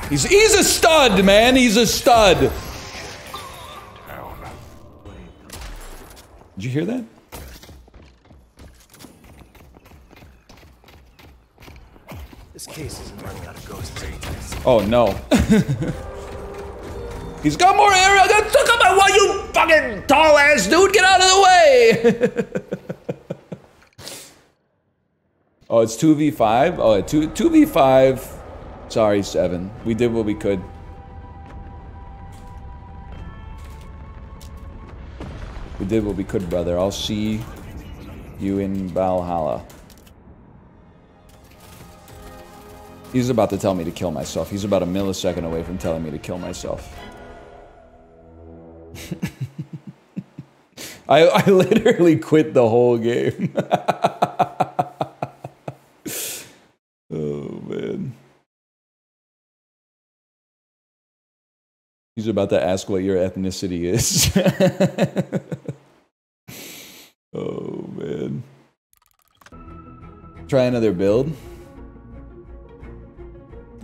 Speaker 1: He's a stud, man. He's a stud. Did you hear that?
Speaker 3: This case isn't running out of ghosts.
Speaker 1: Oh no. He's got more area. Took him out. Why, you fucking tall ass dude? Get out of the way. Oh, it's 2v5? Oh, 2v5. Sorry, 7. We did what we could. We did what we could, brother. I'll see you in Valhalla. He's about to tell me to kill myself. He's about a millisecond away from telling me to kill myself. I literally quit the whole game. Oh, man. He's about to ask what your ethnicity is. Oh, man. Try another build.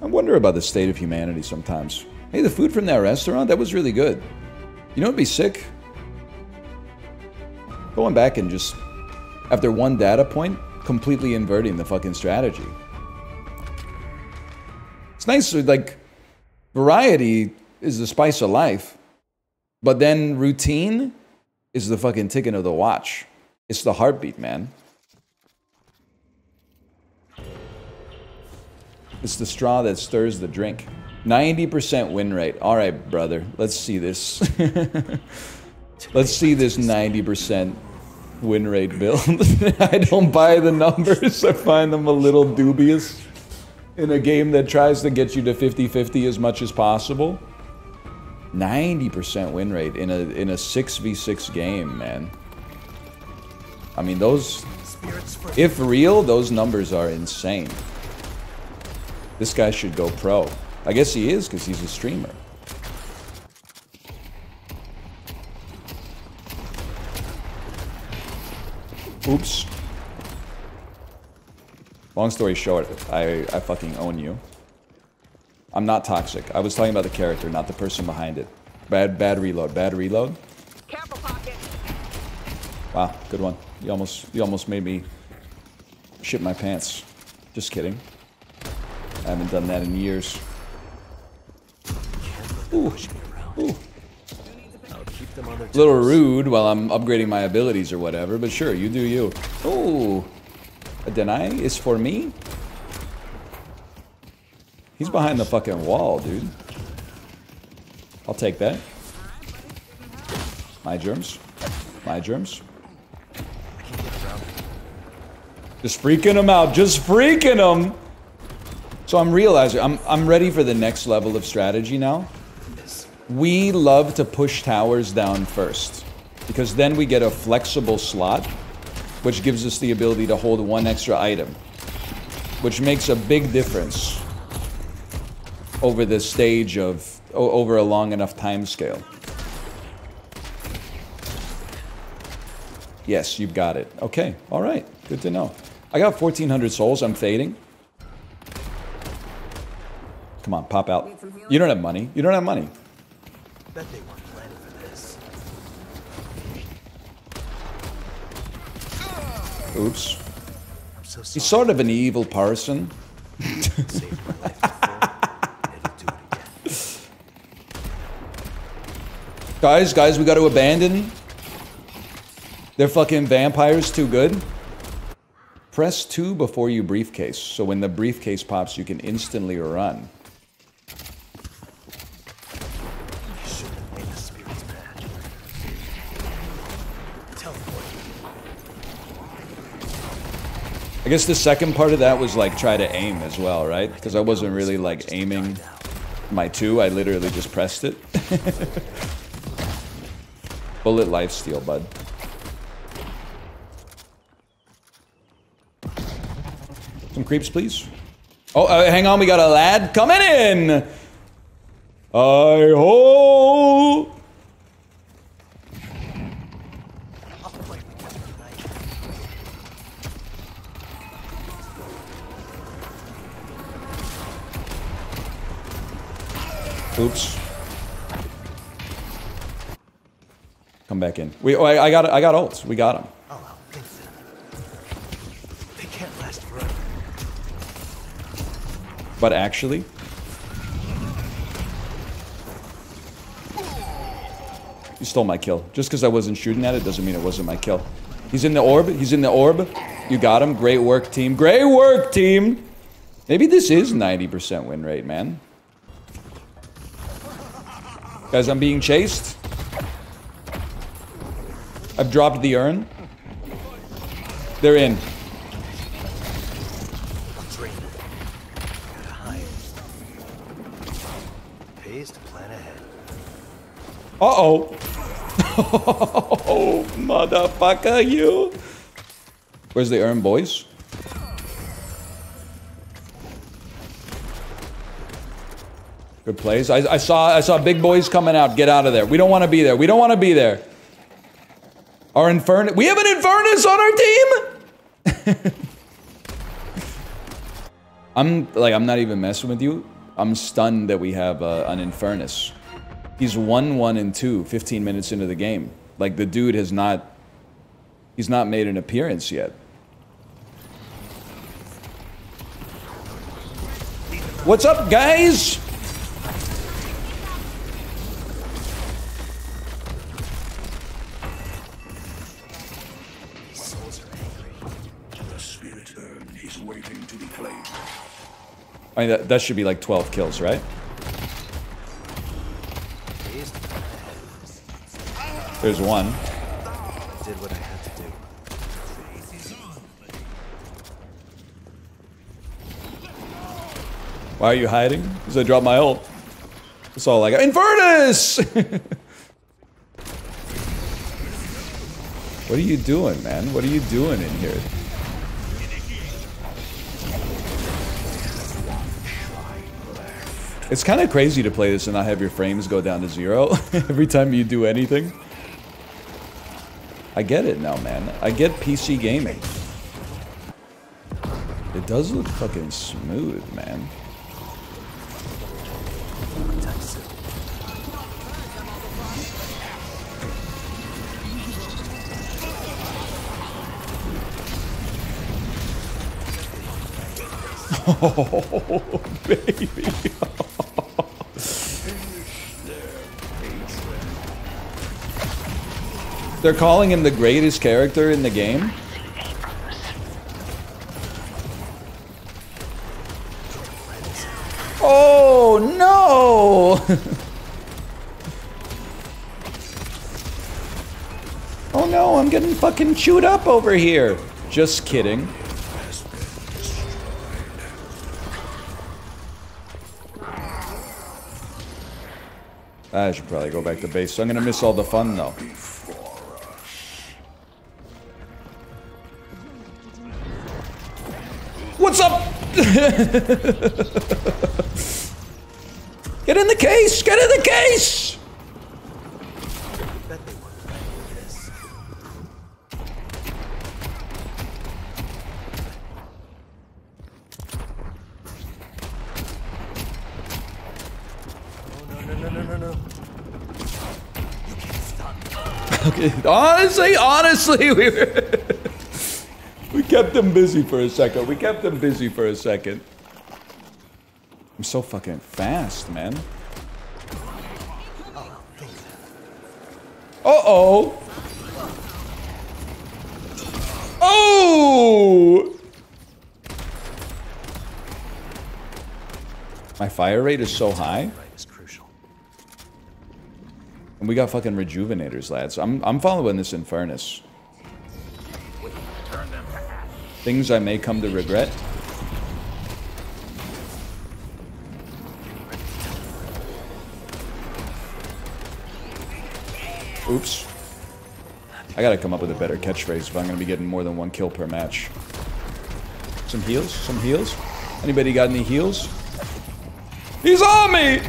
Speaker 1: I wonder about the state of humanity sometimes. Hey, the food from that restaurant, that was really good. You know what'd be sick? Going back and just, after one data point, completely inverting the fucking strategy. It's nice, like, variety is the spice of life, but then routine is the fucking ticking of the watch. It's the heartbeat, man. It's the straw that stirs the drink. 90% win rate. All right, brother. Let's see this. Let's see this 90% win rate build. I don't buy the numbers. I find them a little dubious in a game that tries to get you to 50-50 as much as possible. 90% win rate in a 6v6 game, man. I mean, those, if real, those numbers are insane. This guy should go pro. I guess he is, because he's a streamer. Oops. Long story short, I fucking own you. I'm not toxic. I was talking about the character, not the person behind it. Bad reload. Bad reload.
Speaker 4: Careful, pocket.
Speaker 1: Wow, good one. You almost made me shit my pants. Just kidding. I haven't done that in years. Ooh. Ooh. A little rude while I'm upgrading my abilities or whatever, but sure, you do you. Ooh. A deny is for me? He's behind the fucking wall, dude. I'll take that. My germs. My germs. Just freaking him out. Just freaking him! So I'm realizing, I'm ready for the next level of strategy now. We love to push towers down first, because then we get a flexible slot, which gives us the ability to hold one extra item, which makes a big difference over the stage of, over a long enough time scale. Yes, you've got it. Okay, all right, good to know. I got 1,400 souls, I'm fading. Come on, pop out. You don't have money. You don't have money.
Speaker 3: Bet they weren't planning for this.
Speaker 1: Oops.
Speaker 3: I'm so sorry.
Speaker 1: He's sort of an evil person.
Speaker 3: Saved my life before, and he'll do it again.
Speaker 1: Guys, we got to abandon. They're fucking vampires too good. Press 2 before you briefcase, so when the briefcase pops, you can instantly run. I guess the second part of that was like try to aim as well, right? Because I wasn't really like aiming my 2, I literally just pressed it. Bullet lifesteal, bud. Some creeps, please. Oh, hang on, we got a lad coming in! Hi-ho! Oops. Come back in. I got ults. We got him.
Speaker 3: Oh, well, thanks then. They can't last forever.
Speaker 1: But actually, you stole my kill. Just because I wasn't shooting at it doesn't mean it wasn't my kill. He's in the orb. He's in the orb. You got him. Great work, team. Great work, team. Maybe this is 90% win rate, man. Guys, I'm being chased. I've dropped the urn. They're in.
Speaker 3: Gotta hide. Pays to plan ahead.
Speaker 1: Uh-oh. Oh, motherfucker, you. Where's the urn, boys? Good plays. I saw big boys coming out. Get out of there. We don't want to be there. We don't want to be there. Our Infernus. We have an Infernus on our team? I'm not even messing with you. I'm stunned that we have an Infernus. He's 1-1 and 2, 15 minutes into the game. Like, the dude has not... He's not made an appearance yet. What's up, guys? I mean, that should be like 12 kills, right? There's one.
Speaker 3: Did what I had to do.
Speaker 1: Why are you hiding? Because I dropped my ult. That's all I got. Infernus! What are you doing, man? What are you doing in here? It's kind of crazy to play this and not have your frames go down to 0 every time you do anything. I get it now, man. I get PC gaming. It does look fucking smooth, man. Oh, baby. They're calling him the greatest character in the game? Oh, no! Oh, no, I'm getting fucking chewed up over here. Just kidding. I should probably go back to base, so I'm gonna miss all the fun, though. What's up? Get in the case! Get in the case! Okay, honestly, we kept them busy for a second. I'm so fucking fast, man. Uh-oh. Oh! My fire rate is so high. And we got fucking rejuvenators, lads. I'm following this Infernus. Things I may come to regret. Oops. I gotta come up with a better catchphrase if I'm gonna be getting more than 1 kill per match. Some heals? Some heals? Anybody got any heals? He's on me!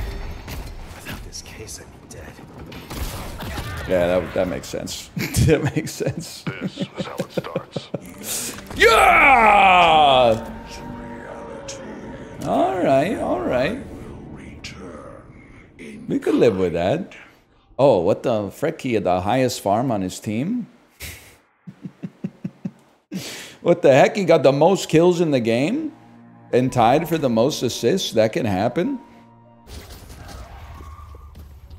Speaker 3: Without this case, I'd be dead.
Speaker 1: Yeah, that makes sense. That makes sense.
Speaker 4: This is how it starts.
Speaker 1: Yeah! Alright, alright. We could live with that. Oh, what the frick? He had the highest farm on his team? What the heck? He got the most kills in the game? And tied for the most assists? That can happen?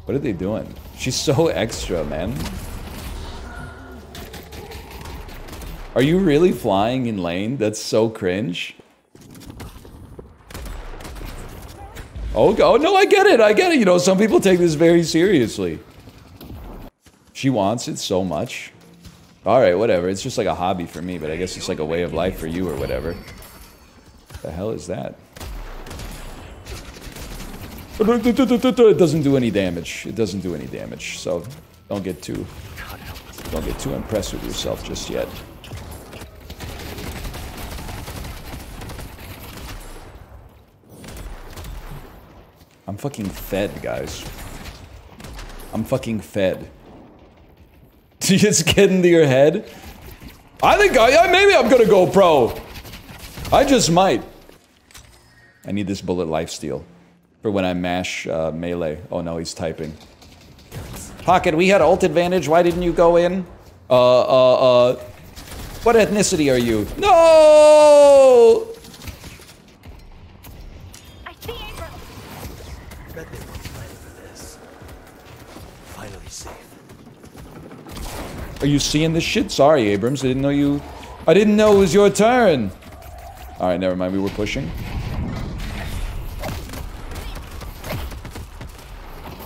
Speaker 1: What are they doing? She's so extra, man. Are you really flying in lane? That's so cringe. Oh, no, I get it. You know, some people take this very seriously. She wants it so much. Alright, whatever. It's just like a hobby for me, but I guess it's like a way of life for you or whatever. The hell is that? It doesn't do any damage. It doesn't do any damage, so don't get too impressed with yourself just yet. I'm fucking fed, guys. I'm fucking fed. Did you just get into your head? I think maybe I'm gonna go pro. I just might. I need this bullet lifesteal for when I mash melee. Oh no, he's typing. Pocket, we had ult advantage. Why didn't you go in? What ethnicity are you? No!
Speaker 5: I see Abrams.
Speaker 3: Bet they were planning for this. Finally safe.
Speaker 1: Are you seeing this shit? Sorry, Abrams. I didn't know it was your turn. Alright, never mind. We were pushing.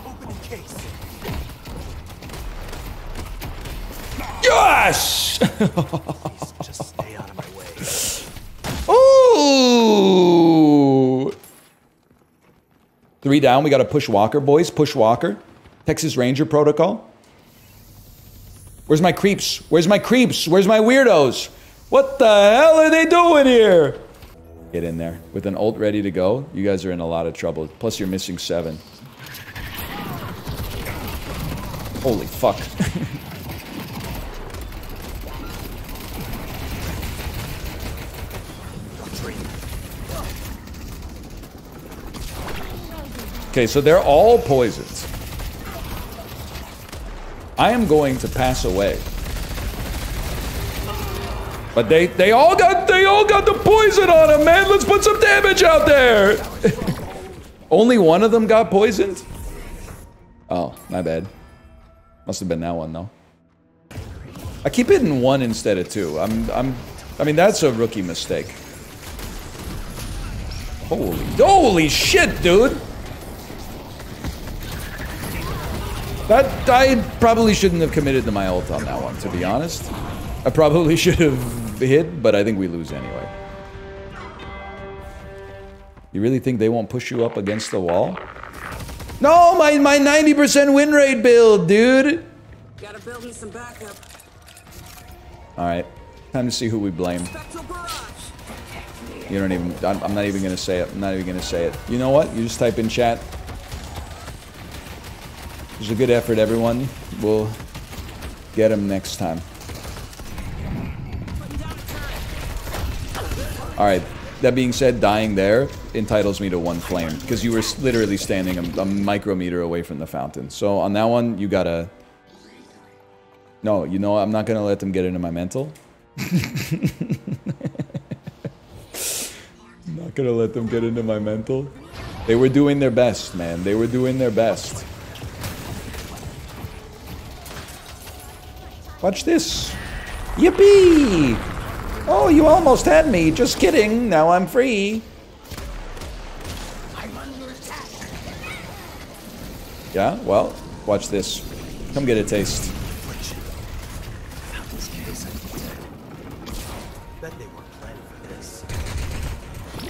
Speaker 3: Open the case.
Speaker 1: Yes!
Speaker 3: Please, just stay out of my way.
Speaker 1: Ooh! 3 down. We got to push Walker, boys. Push Walker. Texas Ranger protocol. Where's my creeps? Where's my creeps? Where's my weirdos? What the hell are they doing here? Get in there. With an ult ready to go, you guys are in a lot of trouble. Plus, you're missing 7. Holy fuck. Okay, so they're all poisoned. I am going to pass away. But they all got the poison on them, man. Let's put some damage out there. Only one of them got poisoned? Oh, my bad. Must have been that one though. I keep hitting 1 instead of 2. I mean that's a rookie mistake. Holy shit, dude. I probably shouldn't have committed to my ult on that one, to be honest. I probably should have hit, but I think we lose anyway. You really think they won't push you up against the wall? No, my 90% win rate build, dude!
Speaker 5: Gotta build me some backup.
Speaker 1: Alright, time to see who we blame. You don't even, I'm not even gonna say it. I'm not even gonna say it. You know what? You just type in chat. It was a good effort, everyone. We'll get him next time. Alright, that being said, dying there entitles me to 1 flame. Because you were literally standing a micrometer away from the fountain. So on that one, you gotta... No, you know, I'm not gonna let them get into my mental. I'm not gonna let them get into my mental. They were doing their best, man. They were doing their best. Watch this. Yippee! Oh, you almost had me. Just kidding. Now I'm free. Yeah, well, watch this. Come get a taste.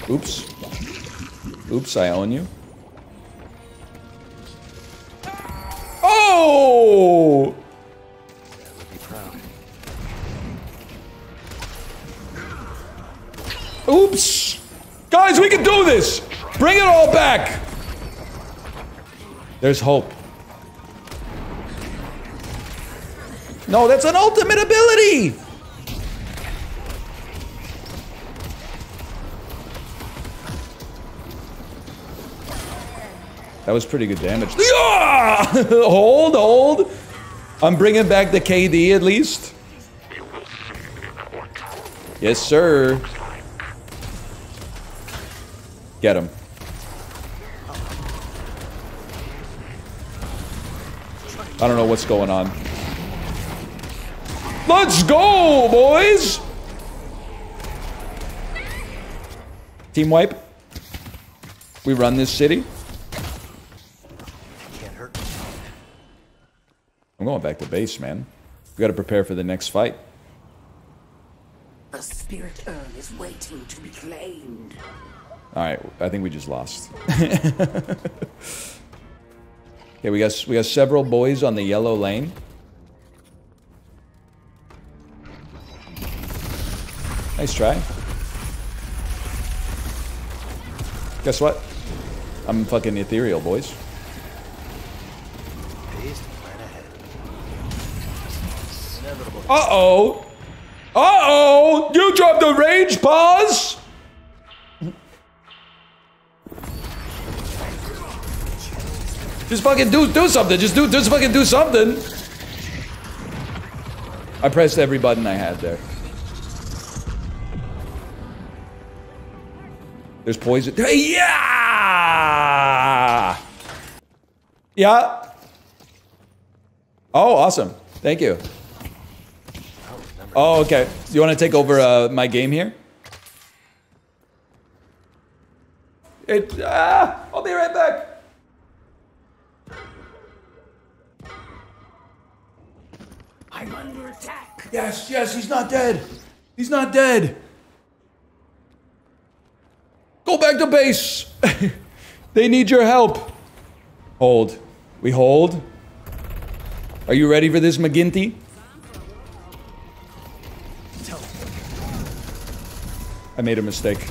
Speaker 1: Oops. Oops, I own you. Oh! Oops! Guys, we can do this! Bring it all back! There's hope. No, that's an ultimate ability! That was pretty good damage. Yeah! Hold! I'm bringing back the KD at least. Yes, sir. Get him. I don't know what's going on. Let's go, boys! Team wipe. We run this city. I'm going back to base, man. We gotta prepare for the next fight.
Speaker 5: The spirit urn is waiting to be claimed.
Speaker 1: Alright, I think we just lost. Okay, we got several boys on the yellow lane. Nice try. Guess what? I'm fucking ethereal, boys. Uh-oh! Uh-oh! You dropped the rage pause! Just fucking do something. Just fucking do something. I pressed every button I had there. There's poison. Hey, yeah! Yeah. Oh, awesome. Thank you. Oh, okay. You want to take over my game here? I'll be right back.
Speaker 5: I'm under attack.
Speaker 1: Yes, he's not dead. He's not dead. Go back to base. They need your help. Hold. We hold. Are you ready for this, McGinty? I made a mistake.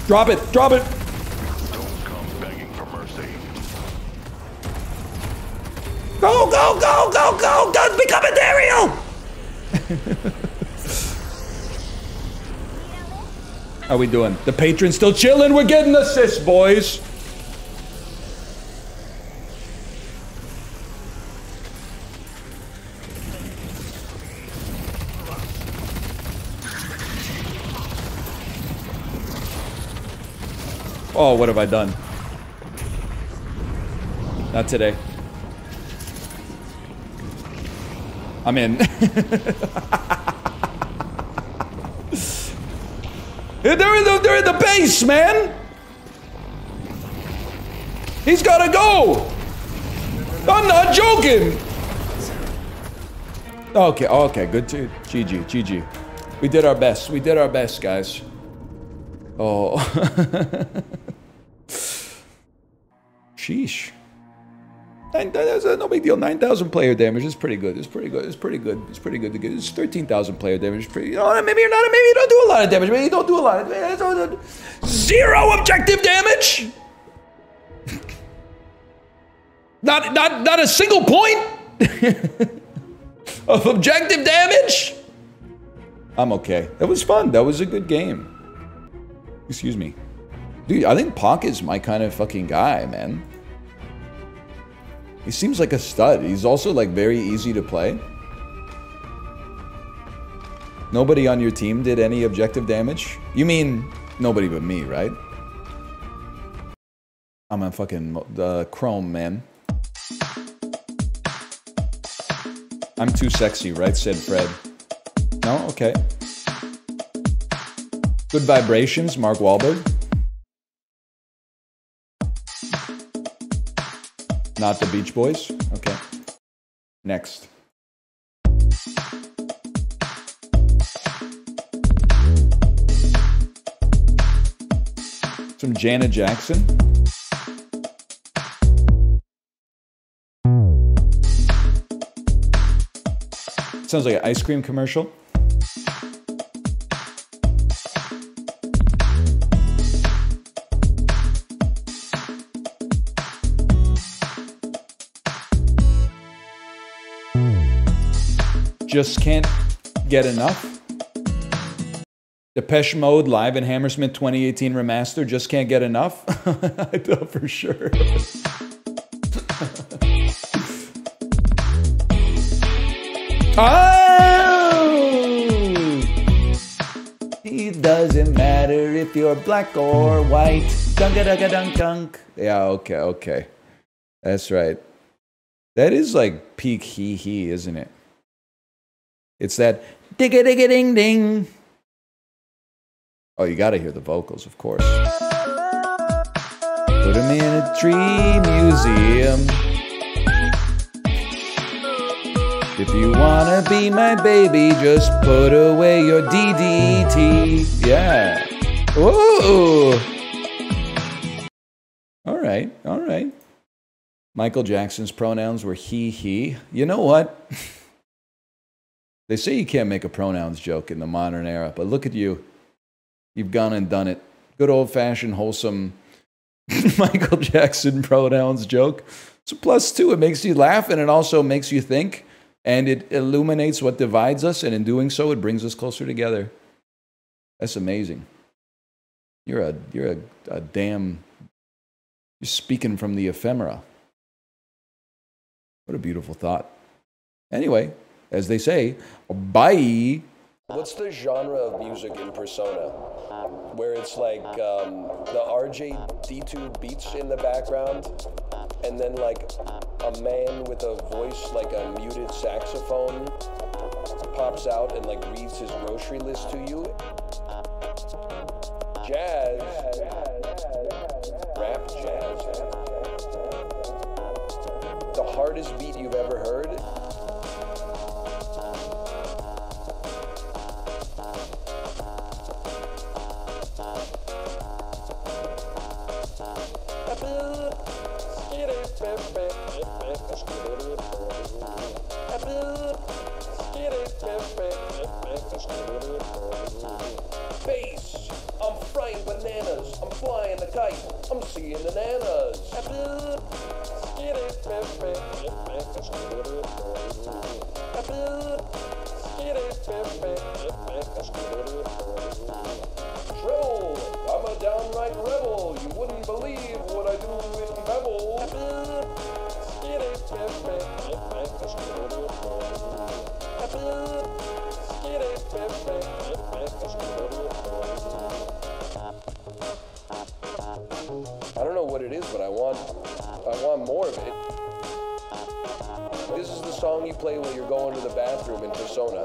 Speaker 1: Drop it! Drop it!
Speaker 4: Don't come begging for mercy.
Speaker 1: Go, go, go, go, go! Don't become ethereal! How we doing? The patron's still chilling. We're getting assists, boys. Oh, what have I done? Not today. I'm in. They're in the base, man! He's gotta go! I'm not joking! Okay, okay, good too. GG, GG. We did our best. We did our best, guys. Oh. Sheesh. That's no big deal. 9,000 player damage is pretty good. It's pretty good. It's pretty good. It's pretty good to get. It's 13,000 player damage. It's pretty. You know, maybe you're not. Maybe you don't do a lot of damage. Maybe you don't do a lot of. Zero objective damage. Not a single point of objective damage. I'm okay. That was fun. That was a good game. Excuse me, dude. I think Pocket's my kind of fucking guy, man. He seems like a stud. He's also like very easy to play. Nobody on your team did any objective damage? You mean nobody but me, right? I'm a fucking Chrome, man. I'm too sexy, right? Said Fred. No? Okay. Good vibrations, Mark Wahlberg. Not the Beach Boys? Okay. Next. Some Janet Jackson. Sounds like an ice cream commercial. Just can't get enough. Depeche Mode live in Hammersmith 2018 remaster. Just can't get enough. I thought for sure. Oh! It doesn't matter if you're black or white. Dunk-a-dunk-a-dunk-dunk. Yeah, okay, okay. That's right. That is like peak hee-hee, isn't it? It's that dig-a-dig-a-ding-ding. Oh, you gotta hear the vocals, of course. Put him in a tree museum. If you wanna be my baby, just put away your DDT. Yeah. Ooh. All right, all right. Michael Jackson's pronouns were he, he. You know what? They say you can't make a pronouns joke in the modern era, but look at you. You've gone and done it. Good old-fashioned, wholesome Michael Jackson pronouns joke. It's a plus two. It makes you laugh, and it also makes you think, and it illuminates what divides us, and in doing so, it brings us closer together. That's amazing. You're a damn... You're speaking from the ephemera. What a beautiful thought. Anyway... As they say, bye. What's the genre of music in Persona? Where it's like the RJD2 beats in the background, and then like a man with a voice like a muted saxophone pops out and like reads his grocery list to you. Jazz. Rap jazz. The hardest beat you've ever heard.
Speaker 6: Bass, I'm frying bananas, I'm flying the kite, I'm seeing the nanas. Treble, I'm a downright rebel, you wouldn't believe what I do in Bevel. I don't know what it is, but I want more of it. This is the song you play when you're going to the bathroom in Persona.